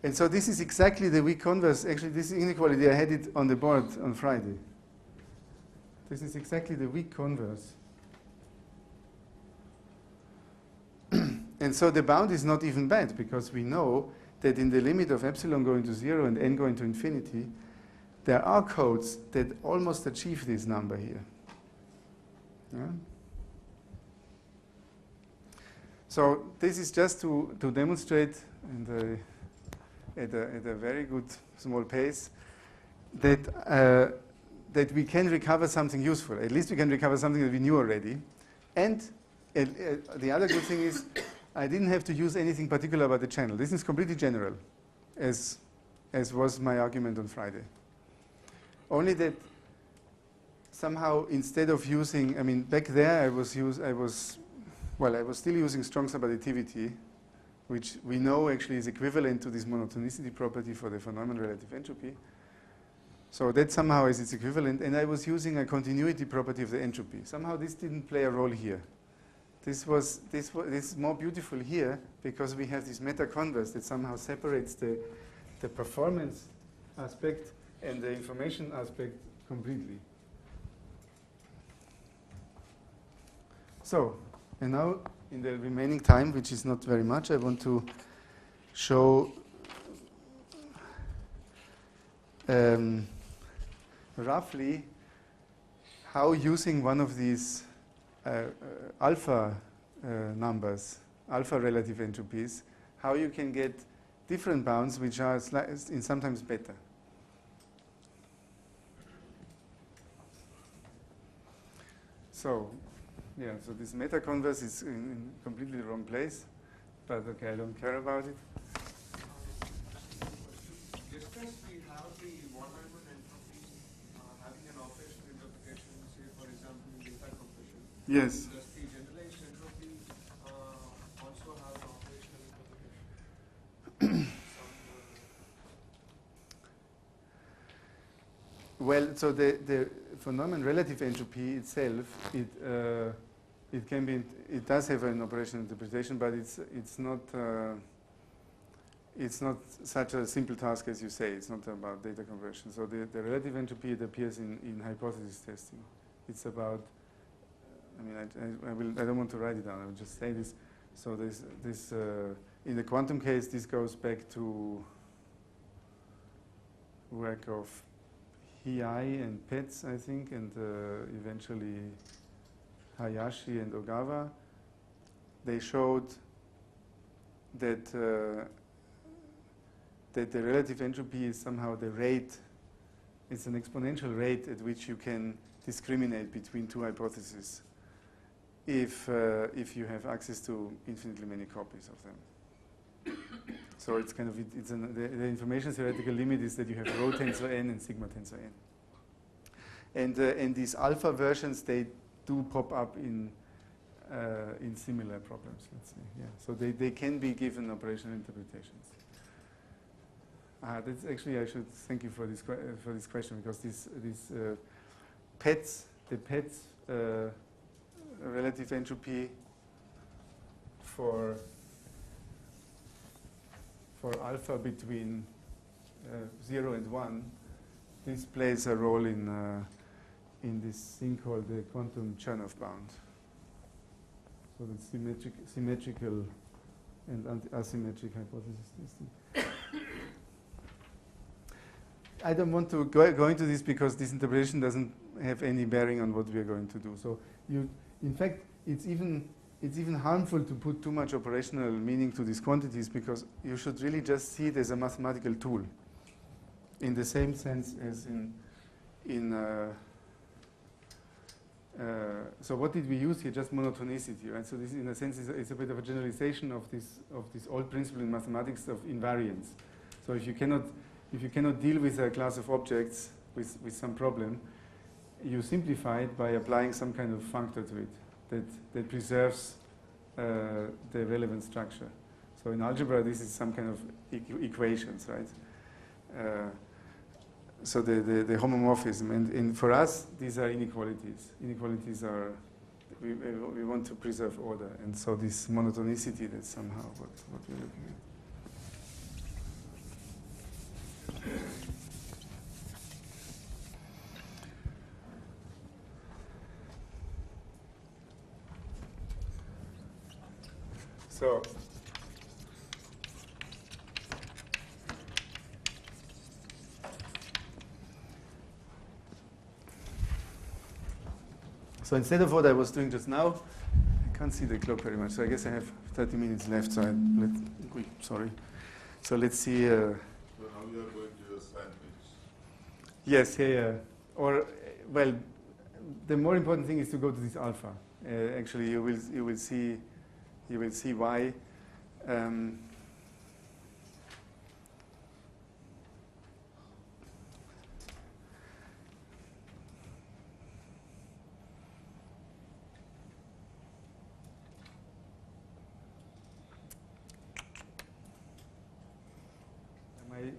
And so this is exactly the weak converse. Actually, this inequality, I had it on the board on Friday. This is exactly the weak converse. And so the bound is not even bad, because we know that in the limit of epsilon going to 0 and n going to infinity, there are codes that almost achieve this number here. Yeah? So this is just to demonstrate, and at a very good small pace, that that we can recover something useful. At least we can recover something that we knew already. And the other good thing is I didn't have to use anything particular about the channel. This is completely general, as was my argument on Friday. Only that somehow instead of using, I mean, back there I was still using strong subadditivity, which we know actually is equivalent to this monotonicity property for the von Neumann relative entropy. So that somehow is its equivalent, and I was using a continuity property of the entropy. Somehow this didn't play a role here. This is more beautiful here because we have this meta-converse that somehow separates the performance aspect and the information aspect completely. So, and now in the remaining time, which is not very much, I want to show roughly how using one of these alpha numbers, alpha relative entropies, how you can get different bounds which are sometimes better. So, yeah, so this meta-converse is in completely the wrong place, but okay, I don't care about it. Just as we have the von Neumann entropy having an operational interpretation, say for example in data compression. Yes. Does the generalized entropy also have an operational interpretation? Well, so the von Neumann relative entropy itself, it can be, it does have an operational interpretation, but it's not. it's not such a simple task as you say. It's not about data conversion. So the relative entropy, it appears in hypothesis testing. It's about, I mean, I don't want to write it down. I will just say this. So in the quantum case, this goes back to work of Hiei and Petz, I think, and eventually Hayashi and Ogawa. They showed that that the relative entropy is somehow the rate. It's an exponential rate at which you can discriminate between two hypotheses if you have access to infinitely many copies of them. So it's kind of the information theoretical limit is that you have rho tensor n and sigma tensor n, and these alpha versions, they do pop up in similar problems. Let's say, yeah. So they can be given operational interpretations. That's actually, I should thank you for this question, because the Petz relative entropy for alpha between 0 and 1, this plays a role in this thing called the quantum Chernoff bound. So the symmetrical and asymmetric hypothesis testing. I don't want to go into this because this interpretation doesn't have any bearing on what we are going to do. So in fact, it's even harmful to put too much operational meaning to these quantities, because you should really just see it as a mathematical tool, in the same sense as so what did we use here? Just monotonicity, right? So this, in a sense, is a bit of a generalization of this old principle in mathematics of invariance. So if you cannot deal with a class of objects with some problem, you simplify it by applying some kind of functor to it that preserves the relevant structure. So in algebra, this is some kind of equations, right? So the homomorphism, and for us, these are inequalities. Inequalities are, we want to preserve order, and so this monotonicity, that's somehow what we're looking at. So instead of what I was doing just now, I can't see the clock very much, so I guess I have 30 minutes left, so sorry. So let's see. So now you are going to your sandwich. Yes, yeah. Or, well, the more important thing is to go to this alpha. Actually, you will see why.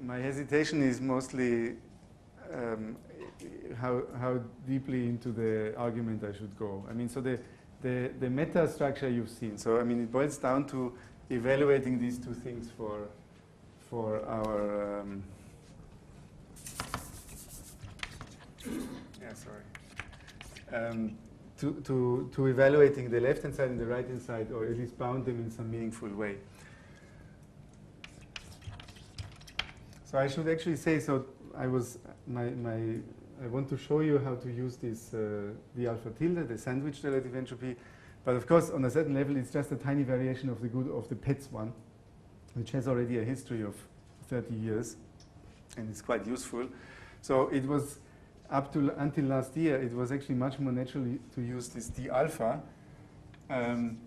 My hesitation is mostly how deeply into the argument I should go. I mean, so the meta structure you've seen. So I mean, it boils down to evaluating these two things for our to evaluating the left hand side and the right hand side, or at least bound them in some meaningful way. So I should actually say, so I want to show you how to use this the alpha tilde, the sandwich relative entropy. But of course, on a certain level, it's just a tiny variation of the Petz one, which has already a history of 30 years, and it's quite useful. So it was until last year, it was actually much more natural to use this d alpha. And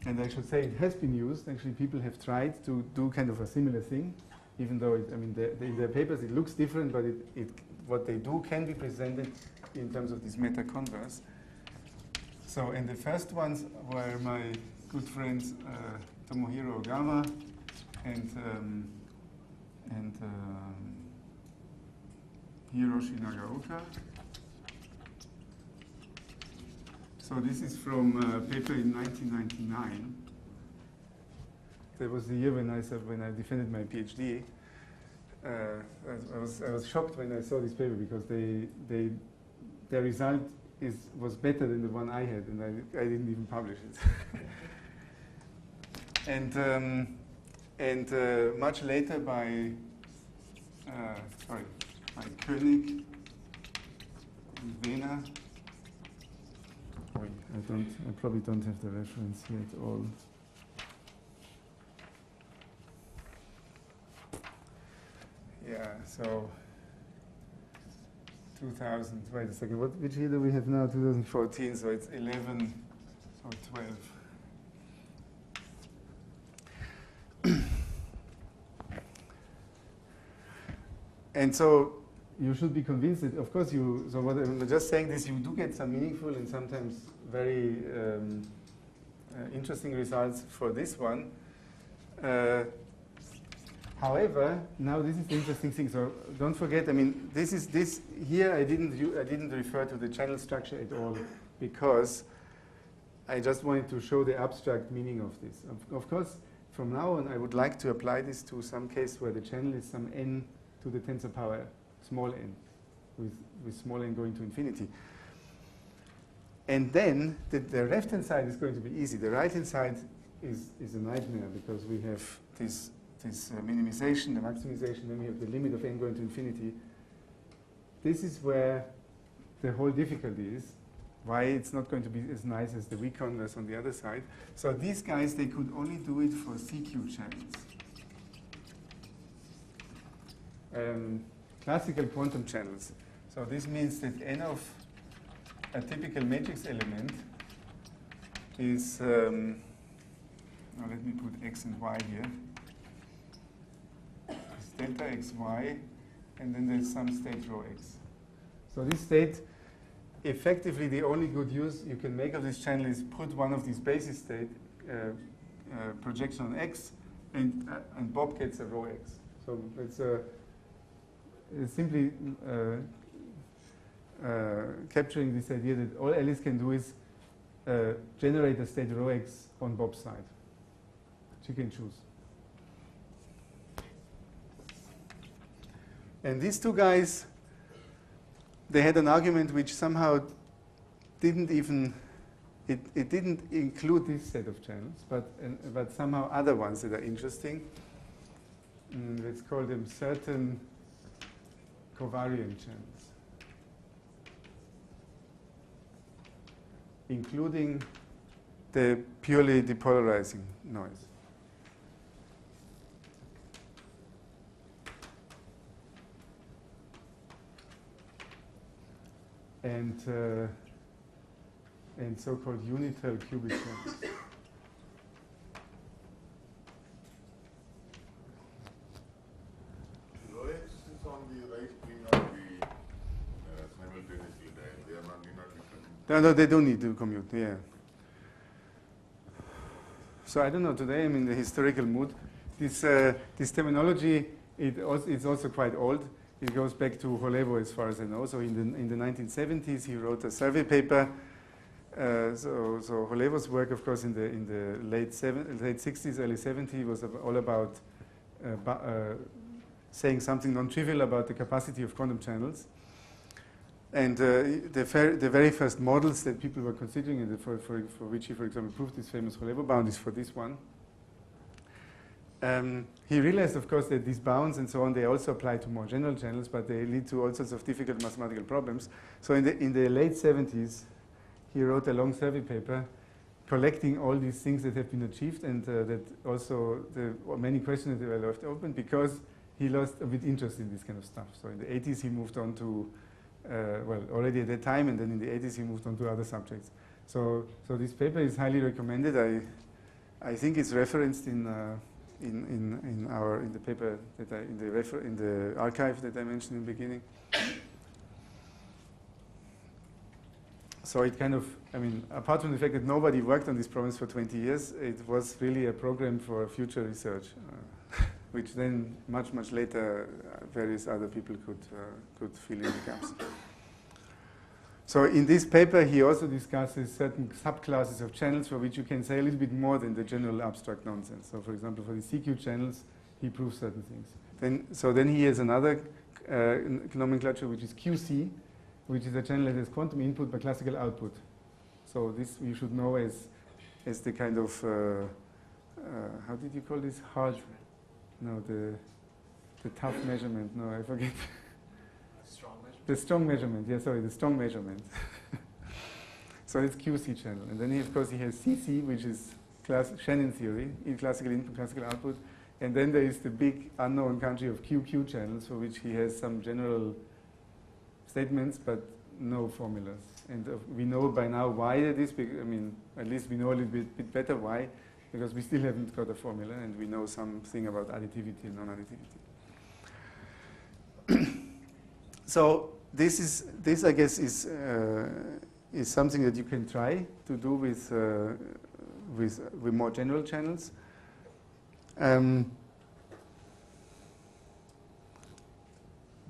I should say it has been used. Actually, people have tried to do kind of a similar thing, even though in their papers it looks different, but what they do can be presented in terms of this meta converse. So, and the first ones were my good friends Tomohiro Ogawa and Hiroshi Nagaoka. So this is from a paper in 1999. That was the year when I defended my PhD. I was shocked when I saw this paper because their result was better than the one I had, and I didn't even publish it. and much later by König and Wehner. I probably don't have the reference here at all. Yeah, so 2000, wait a second, which year do we have now? 2014, so it's 11 or 12. And so you should be convinced that, of course, so what I'm just saying is you do get some meaningful and sometimes very interesting results for this one. However, now this is the interesting thing. So don't forget. I mean, this here. I didn't refer to the channel structure at all because I just wanted to show the abstract meaning of this. Of course, from now on, I would like to apply this to some case where the channel is some n to the tensor power small n, with small n going to infinity. And then the left-hand side is going to be easy. The right-hand side is a nightmare because we have this minimization, the maximization, then we have the limit of n going to infinity. This is where the whole difficulty is, why it's not going to be as nice as the weak converse on the other side. So these guys, they could only do it for CQ channels. Classical quantum channels. So this means that n of a typical matrix element is, now let me put x and y here. It's delta xy, and then there's some state rho x. So this state, effectively the only good use you can make of this channel is put one of these basis state projection on x, and Bob gets a rho x. So it's simply capturing this idea that all Alice can do is generate a state rho x on Bob's side. She can choose. And these two guys, they had an argument which somehow didn't even, it didn't include this set of channels, but somehow other ones that are interesting. Let's call them certain covariant channels, including the purely depolarizing noise. And so-called unital cubic channels. Rho x is on the right wing of the simultaneously dial. They are not different. No, they don't need to commute, yeah. So I don't know, today I'm in the historical mood. This terminology, it's also quite old. It goes back to Holevo as far as I know. So in the 1970s, he wrote a survey paper. So Holevo's work, of course, in the late 60s, early 70s, was all about saying something non-trivial about the capacity of quantum channels. And the very first models that people were considering, and for which he, for example, proved this famous Holevo bound, is for this one. He realized, of course, that these bounds and so on, they also apply to more general channels, but they lead to all sorts of difficult mathematical problems. So in the late 70s, he wrote a long survey paper collecting all these things that have been achieved, and that also many questions that were left open, because he lost a bit interest in this kind of stuff. So in the 80s, he moved on to, well, already at that time, and then in the 80s, he moved on to other subjects. So this paper is highly recommended. I think it's referenced in the paper that in the archive that I mentioned in the beginning. So it kind of, I mean, apart from the fact that nobody worked on these problems for 20 years, it was really a program for future research, which then much later various other people could fill in the gaps. So in this paper, he also discusses certain subclasses of channels for which you can say a little bit more than the general abstract nonsense. So for example, for the CQ channels, he proves certain things. Then he has another nomenclature, which is QC, which is a channel that has quantum input but classical output. So this you should know as the kind of, how did you call this? Hard, no, the tough measurement, no, I forget. Strong measurement. The strong measurement, yeah, sorry, the strong measurement. So it's QC channel. And then of course he has CC, which is Shannon theory, in classical input, classical output. And then there is the big unknown country of QQ channels, for which he has some general statements, but no formulas. And we know by now why it is. I mean, at least we know a little bit better why, because we still haven't got a formula, and we know something about additivity and non-additivity. So this I guess is something that you can try to do with more general channels.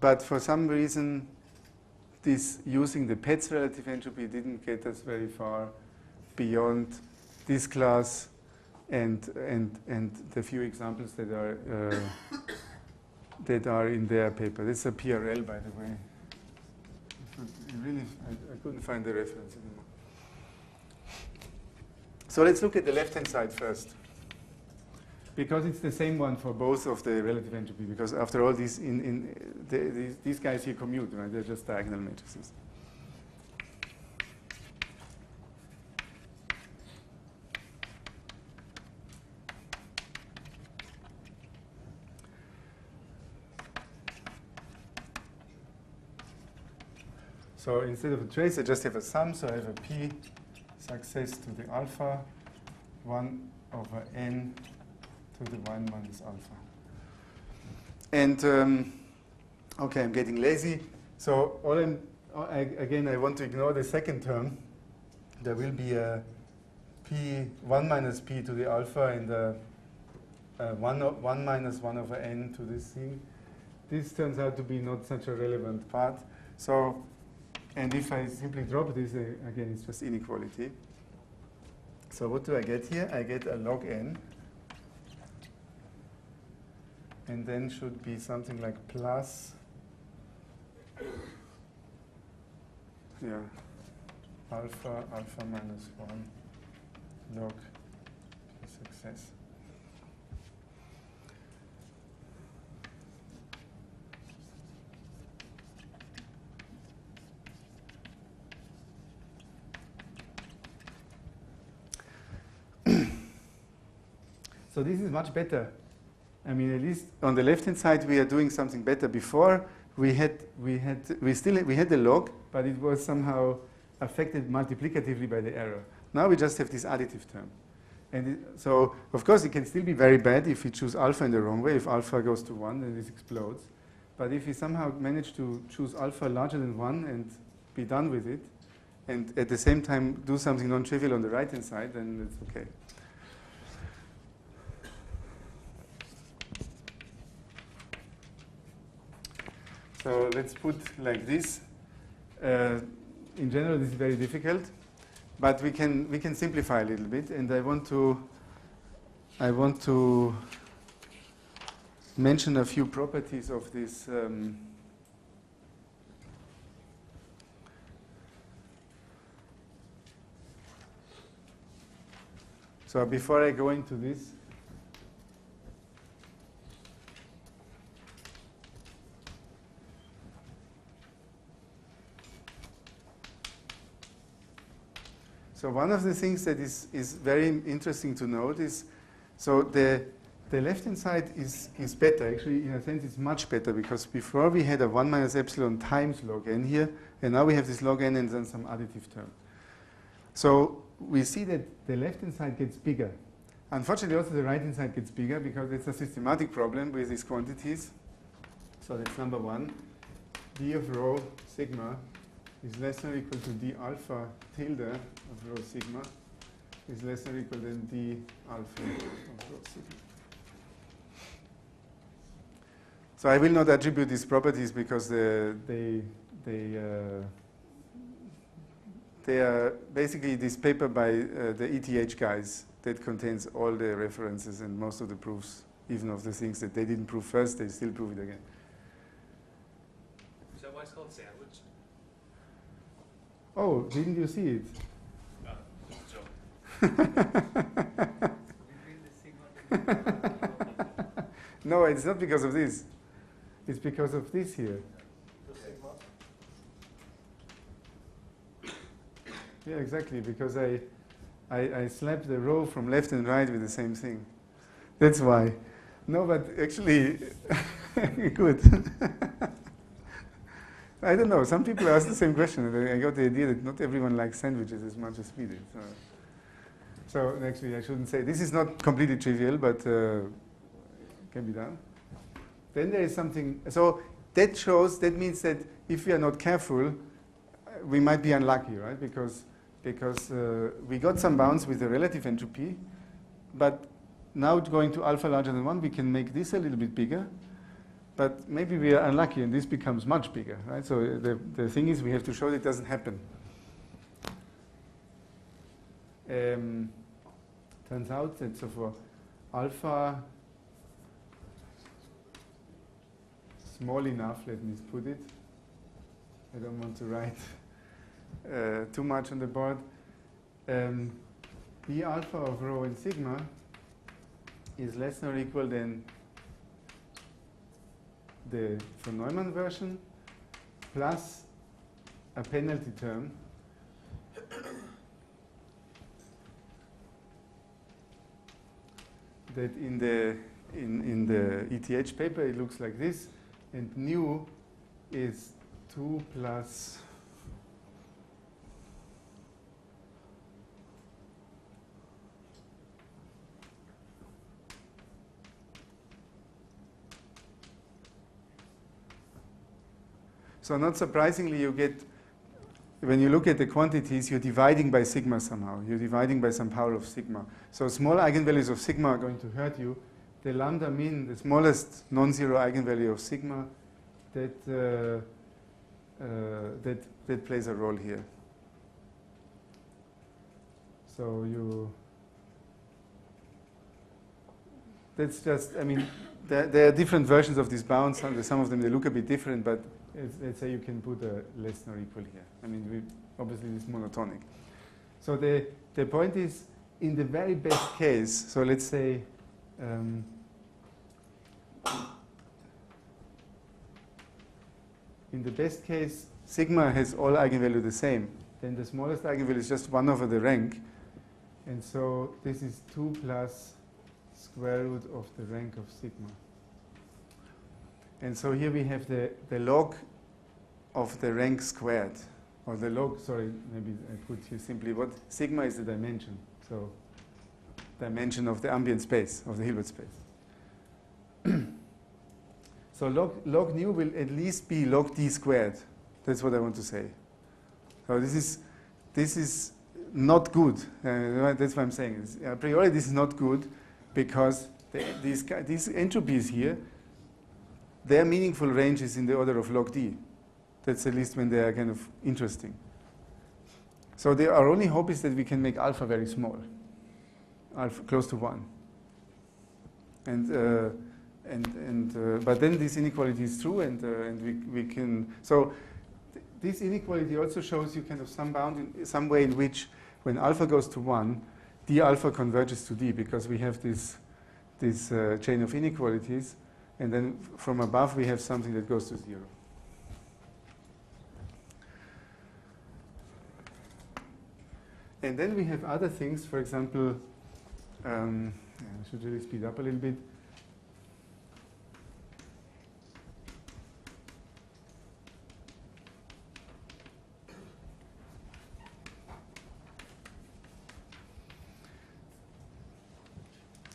But for some reason, this using the Petz relative entropy didn't get us very far beyond this class and the few examples that are in their paper. This is a PRL, by the way. I couldn't find the reference anymore. So let's look at the left-hand side first, because it's the same one for both of the relative entropy. Because after all, these guys here commute, right? They're just diagonal matrices. So instead of a trace, I just have a sum. So I have a P success to the alpha 1 over n to the 1 minus alpha. And okay, I'm getting lazy. So again, I want to ignore the second term. There will be a p 1 minus p to the alpha and a 1 minus 1 over n to this thing. This turns out to be not such a relevant part. So, and if I simply drop this, again, it's just inequality. So what do I get here? I get a log n. And then should be something like plus, yeah, alpha minus 1 log p success. So this is much better. I mean, at least on the left-hand side, we are doing something better. Before, we had the log, but it was somehow affected multiplicatively by the error. Now we just have this additive term. And so, of course, it can still be very bad if we choose alpha in the wrong way. If alpha goes to 1, then this explodes. But if we somehow manage to choose alpha larger than 1 and be done with it, and at the same time do something non-trivial on the right-hand side, then it's okay. So let's put like this. In general, this is very difficult, but we can simplify a little bit. And I want to mention a few properties of this. So before I go into this. So one of the things that is very interesting to note is, so the left-hand side is better. Actually, in a sense, it's much better, because before we had a 1 minus epsilon times log n here, and now we have this log n and then some additive term. So we see that the left-hand side gets bigger. Unfortunately, also the right-hand side gets bigger, because it's a systematic problem with these quantities. So that's number one. D of rho sigma is less than or equal to d alpha tilde of rho sigma is less than or equal than d alpha of rho sigma. So I will not attribute these properties because they They are basically this paper by the ETH guys that contains all the references and most of the proofs, even of the things that they didn't prove first, they still prove it again. Is that why it's called sandwich? Oh, didn't you see it? Just a joke. Between the sigma No, it's not because of this. It's because of this here. The sigma. Yeah, exactly, because I slapped the row from left and right with the same thing. That's why. No, but actually, good. I don't know. Some people ask the same question. And I got the idea that not everyone likes sandwiches as much as we do. So actually, I shouldn't say. This is not completely trivial, but can be done. Then there is something. So that means that if we are not careful, we might be unlucky, right? Because we got some bounds with the relative entropy, but now going to alpha larger than 1, we can make this a little bit bigger, but maybe we are unlucky and this becomes much bigger, right? So the thing is we have to show that it doesn't happen. Turns out that so for alpha small enough, let me put it. I don't want to write too much on the board. B alpha of rho and sigma is less than or equal than the von Neumann version plus a penalty term that in the ETH paper it looks like this, and nu is 2 plus so not surprisingly you get, when you look at the quantities, you're dividing by sigma somehow. You're dividing by some power of sigma. So small eigenvalues of sigma are going to hurt you. The lambda min, the smallest non-zero eigenvalue of sigma, that plays a role here. So that's just, I mean, there are different versions of these bounds. Some of them, they look a bit different, but let's say you can put a less than or equal here. I mean, obviously this is monotonic. So the point is, in the very best case, so let's say, in the best case, sigma has all eigenvalues the same. Then the smallest eigenvalue is just 1 over the rank. And so this is 2 plus square root of the rank of sigma. And so here we have the log of the rank squared. Or the log, sorry, maybe I put here simply what sigma is the dimension. So dimension of the ambient space, of the Hilbert space. So log nu will at least be log d squared. That's what I want to say. So this is not good. That's what I'm saying. A priori, this is not good because these entropies here, their meaningful range is in the order of log d. That's at least when they are kind of interesting. So our only hope is that we can make alpha very small, alpha close to 1. But then this inequality is true, and we can. So this inequality also shows you kind of some way in which, when alpha goes to 1, d alpha converges to d, because we have this chain of inequalities, and then from above we have something that goes to 0. And then we have other things. For example, I should really speed up a little bit.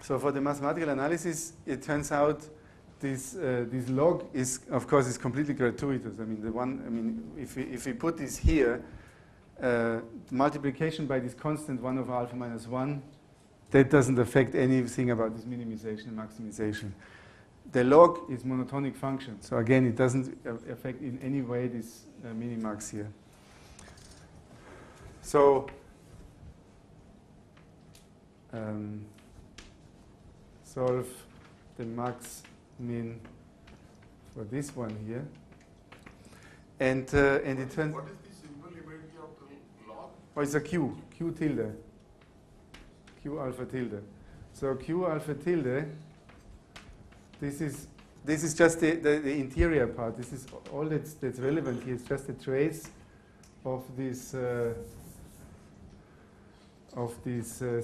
So for the mathematical analysis, it turns out this log is, of course, is completely gratuitous. I mean, if we put this here, multiplication by this constant 1 over alpha minus 1, that doesn't affect anything about this minimization and maximization. The log is monotonic function, so again, it doesn't affect in any way this minimax here. So solve the max min for this one here, and it turns. What is the symbol immediately after log? Oh, it's a Q tilde, Q alpha tilde. So Q alpha tilde. This is just the interior part. This is all that's relevant here. It's just a trace of this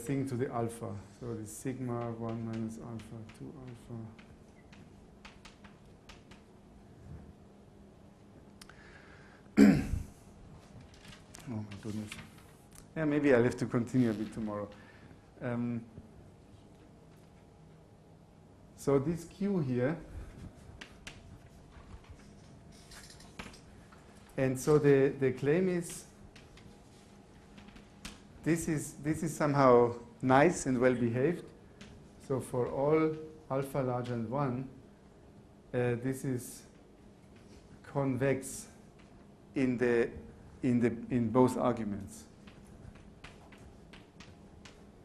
thing to the alpha. So this sigma 1 minus alpha 2 alpha. Oh my goodness. Yeah, maybe I'll have to continue a bit tomorrow. So this Q here, and so the claim is this is somehow nice and well behaved. So for all alpha larger than 1, this is convex in both arguments.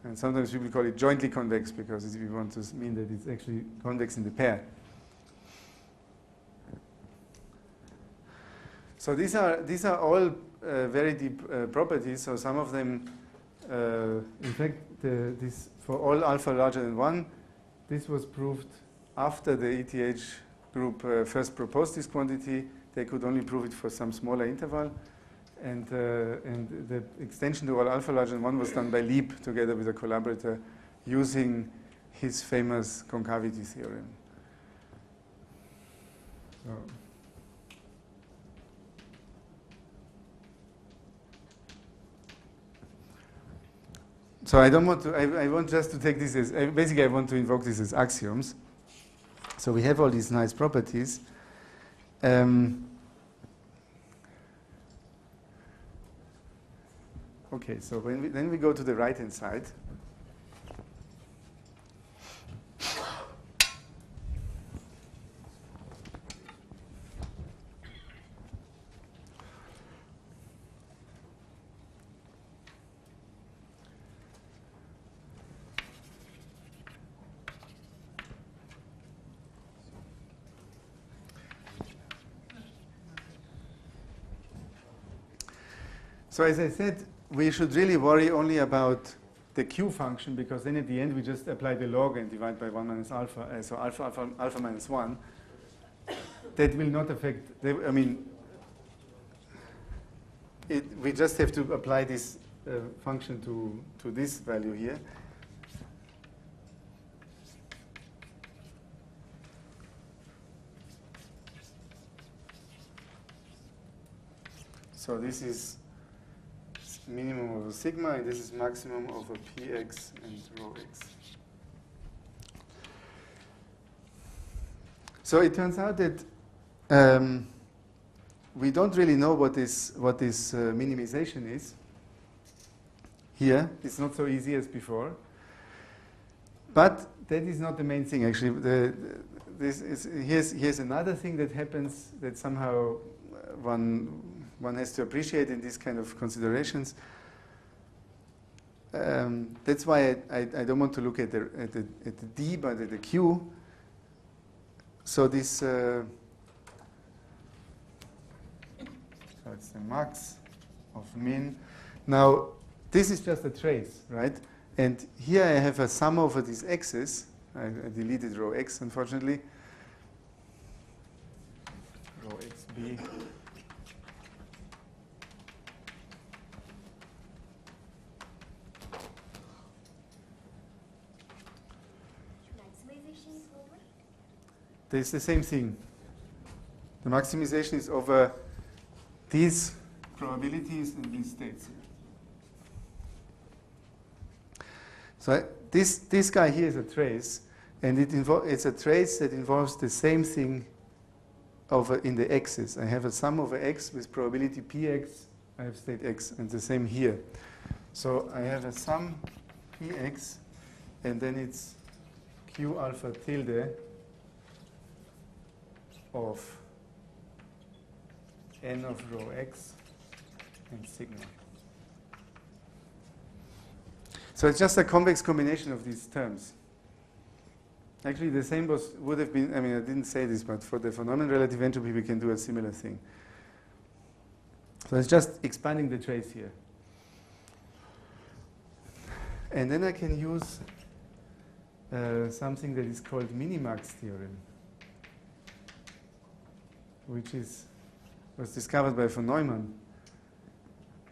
And sometimes people call it jointly convex because we want to mean that it's actually convex in the pair. So these are all very deep properties. So some of them, in fact, this for all alpha larger than 1, this was proved after the ETH group first proposed this quantity. They could only prove it for some smaller interval. And the extension to all alpha larger than 1 was done by Lieb together with a collaborator using his famous concavity theorem. So I don't want to, I want just to take this as, basically I want to invoke this as axioms. So we have all these nice properties. Okay, so then we go to the right-hand side. So as I said, we should really worry only about the Q function, because then at the end we just apply the log and divide by 1 minus alpha, so alpha minus 1. That will not affect, we just have to apply this function to this value here. So this is minimum over sigma, and this is maximum over px and rho x. So it turns out that we don't really know what this minimization is. Here, it's not so easy as before. But that is not the main thing, actually. Here's another thing that happens that somehow one has to appreciate in these kind of considerations. That's why I don't want to look at the D, but at the Q. So this, so it's the max of min. Now, this is just a trace, right? And here I have a sum over these x's. I deleted rho x, unfortunately. Rho xb. Maximization is over? There's the same thing. The maximization is over these probabilities and these states. So this guy here is a trace, and it's a trace that involves the same thing over in the x's. I have a sum over x with probability px. I have state x, and the same here. So I have a sum px, and then it's q alpha tilde of n of rho x and sigma. So it's just a convex combination of these terms. Actually, the same would have been, I mean, I didn't say this, but for the von Neumann relative entropy, we can do a similar thing. So it's just expanding the trace here. And then I can use something that is called minimax theorem, which was discovered by von Neumann.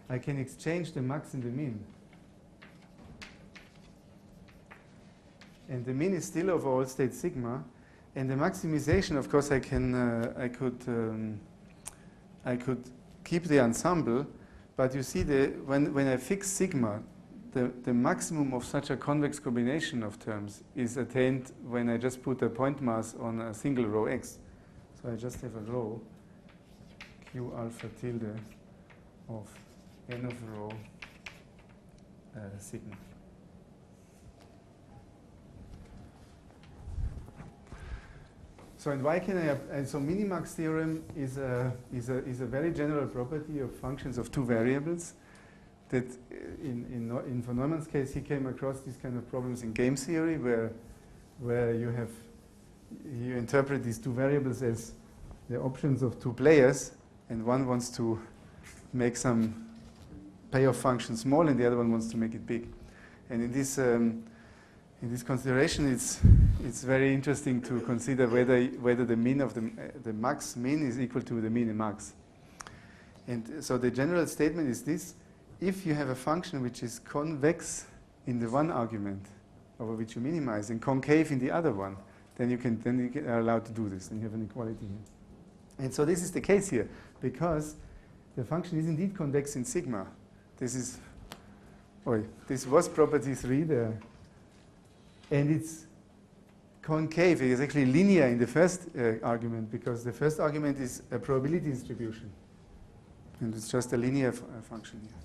I can exchange the max and the min. And the min is still over all state sigma. And the maximization, of course, I could keep the ensemble, but you see when I fix sigma, the maximum of such a convex combination of terms is attained when I just put a point mass on a single row X. So I just have a row Q alpha tilde of n of row sigma. So and why can so minimax theorem is a very general property of functions of two variables. That in von Neumann's case, he came across these kind of problems in game theory, where you interpret these two variables as the options of two players, and one wants to make some payoff function small, and the other one wants to make it big. And in this consideration, it's very interesting to consider whether the min of the max min is equal to the min and max. And so the general statement is this: if you have a function which is convex in the one argument, over which you minimize, and concave in the other one, then you are allowed to do this, and you have an equality here. And so this is the case here, because the function is indeed convex in sigma. This was property 3 there. And it's concave. It is actually linear in the first argument, because the first argument is a probability distribution. And it's just a linear function here.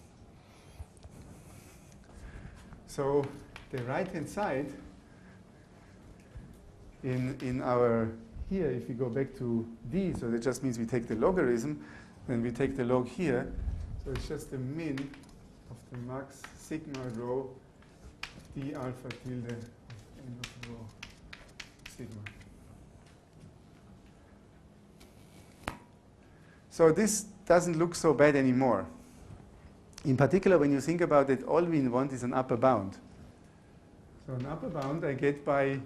So the right-hand side in our, here, if we go back to d, so that just means we take the logarithm, then we take the log here. So it's just the min of the max sigma rho d alpha tilde of n of rho sigma. So this doesn't look so bad anymore. In particular, when you think about it, all we want is an upper bound. So an upper bound I get by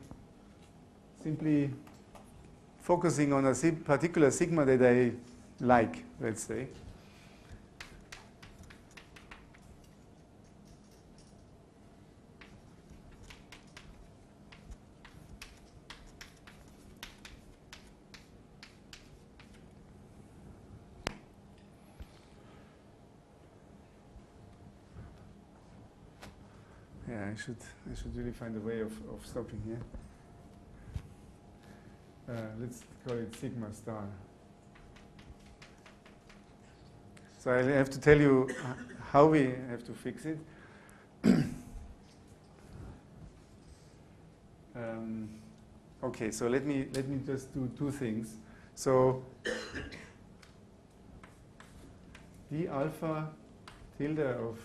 simply focusing on a particular sigma that I like, let's say. Yeah, I should really find a way of stopping here. Let's call it sigma star. So I have to tell you how we have to fix it. Okay, so let me just do two things. So d alpha tilde of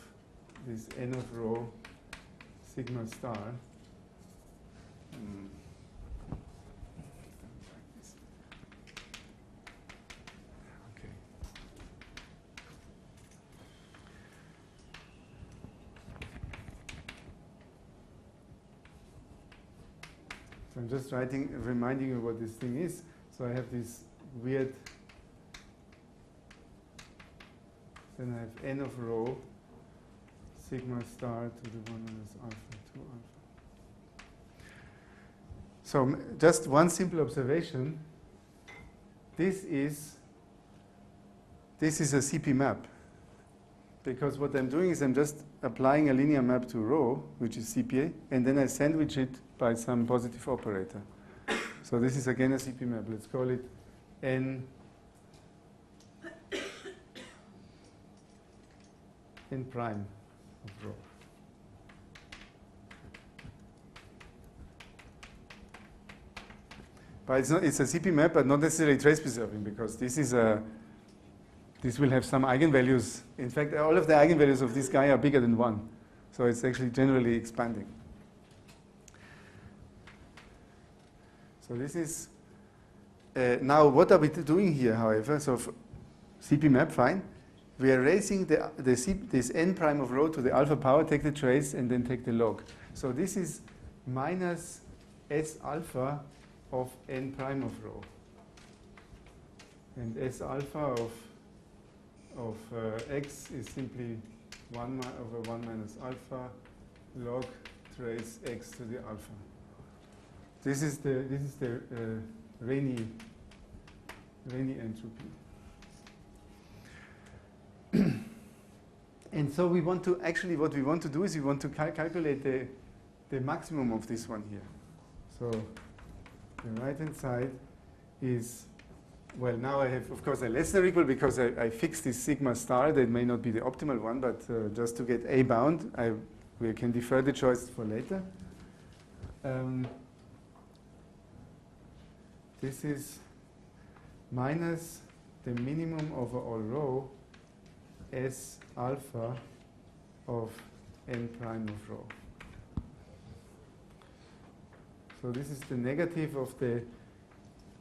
this n of rho sigma star. Okay. So I'm just reminding you what this thing is. So I have this weird, then I have n of rho sigma star to the 1 minus alpha 2 alpha. So just one simple observation. This is a CP map. Because what I'm doing is I'm just applying a linear map to rho, which is CPA, and then I sandwich it by some positive operator. So this is again a CP map. Let's call it n prime of rho. But it's a CP map, but not necessarily trace preserving, because this will have some eigenvalues. In fact, all of the eigenvalues of this guy are bigger than 1. So it's actually generally expanding. So this is, now what are we doing here, however? So CP map, fine. We are raising this n prime of rho to the alpha power, take the trace, and then take the log. So this is minus S alpha of n prime of rho. And S alpha of x is simply 1 over 1 minus alpha log trace x to the alpha. This is the Rayleigh entropy. And so we want to, actually what we want to do is we want to calculate the maximum of this one here. So the right hand side is, well, now I have, of course, a less than or equal because I fixed this sigma star. That may not be the optimal one, but just to get A bound, we can defer the choice for later. This is minus the minimum over all rho S alpha of n prime of rho. So this is the negative of the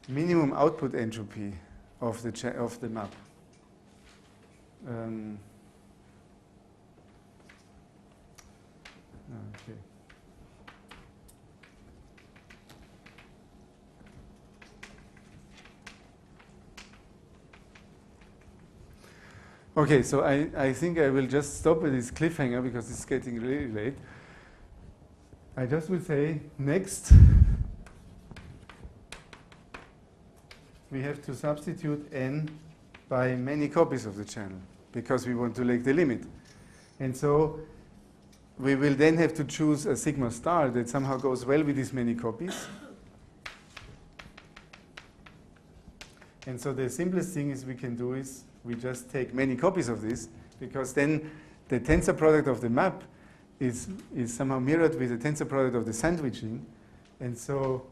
minimum output entropy of the map. Okay. Okay, so I think I will just stop with this cliffhanger because it's getting really late. I just will say, next, we have to substitute n by many copies of the channel because we want to take the limit. And so we will then have to choose a sigma star that somehow goes well with these many copies. And so the simplest thing is we can do is we just take many copies of this, because then the tensor product of the map is somehow mirrored with the tensor product of the sandwiching, and so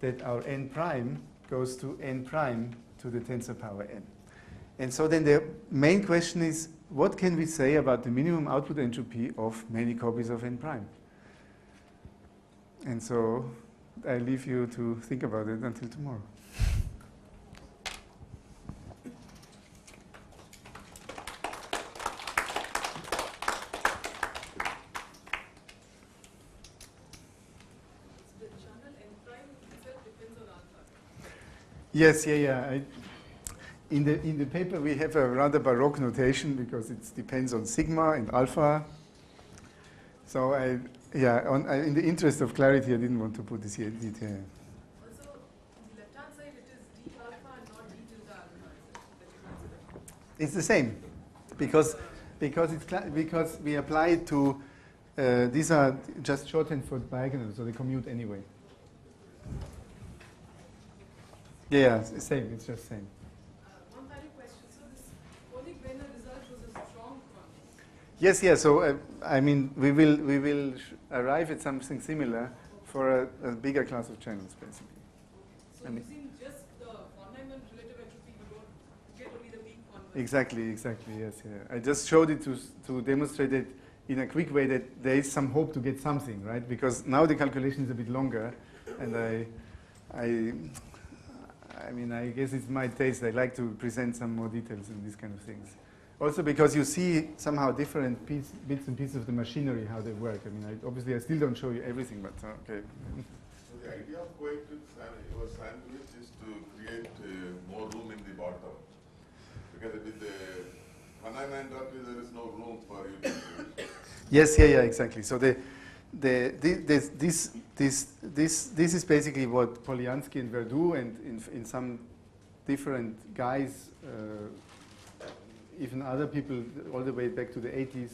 that our n prime goes to n prime to the tensor power n. And so then the main question is, what can we say about the minimum output entropy of many copies of n prime? And so I leave you to think about it until tomorrow. Yes, yeah. In the paper we have a rather baroque notation because it depends on sigma and alpha. So in the interest of clarity, I didn't want to put this here in detail. Also, on the left-hand side, it is d alpha and not d tilde alpha. It's the same, because we apply it to these are just shorthand for diagonals, so they commute anyway. Yeah, it's same. It's just same. One final question. So this Koenig-Weiner result was a strong one. Yes, yeah. So I mean, we will arrive at something similar for a bigger class of channels, basically. So using just the von Neumann relative entropy, you don't get only the weak convergence. Exactly. Yes, yeah. I just showed it to demonstrate it in a quick way that there is some hope to get something, right? Because now the calculation is a bit longer, and I mean, I guess it's my taste. I like to present some more details in these kind of things. Also because you see somehow different bits and pieces of the machinery, how they work. I mean, obviously I still don't show you everything, but okay. So the idea of coexist sandwich is to create more room in the bottom. Because with the von Neumann entropy, there is no room for you to use. Yes, yeah, exactly. So this is basically what Polyansky and Verdu and in some different guys, even other people all the way back to the 80s,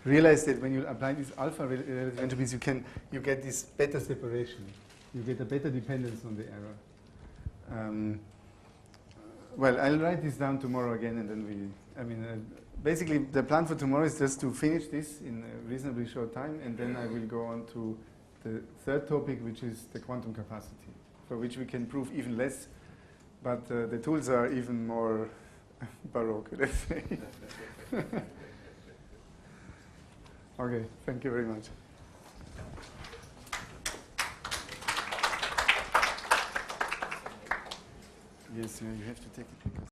realized that when you apply these alpha relative entropies, you get this better separation. You get a better dependence on the error. Well, I'll write this down tomorrow again, and then basically, the plan for tomorrow is just to finish this in a reasonably short time, and then I will go on to the third topic, which is the quantum capacity, for which we can prove even less, but the tools are even more baroque, let's say. Okay, thank you very much. Yes, you have to take it because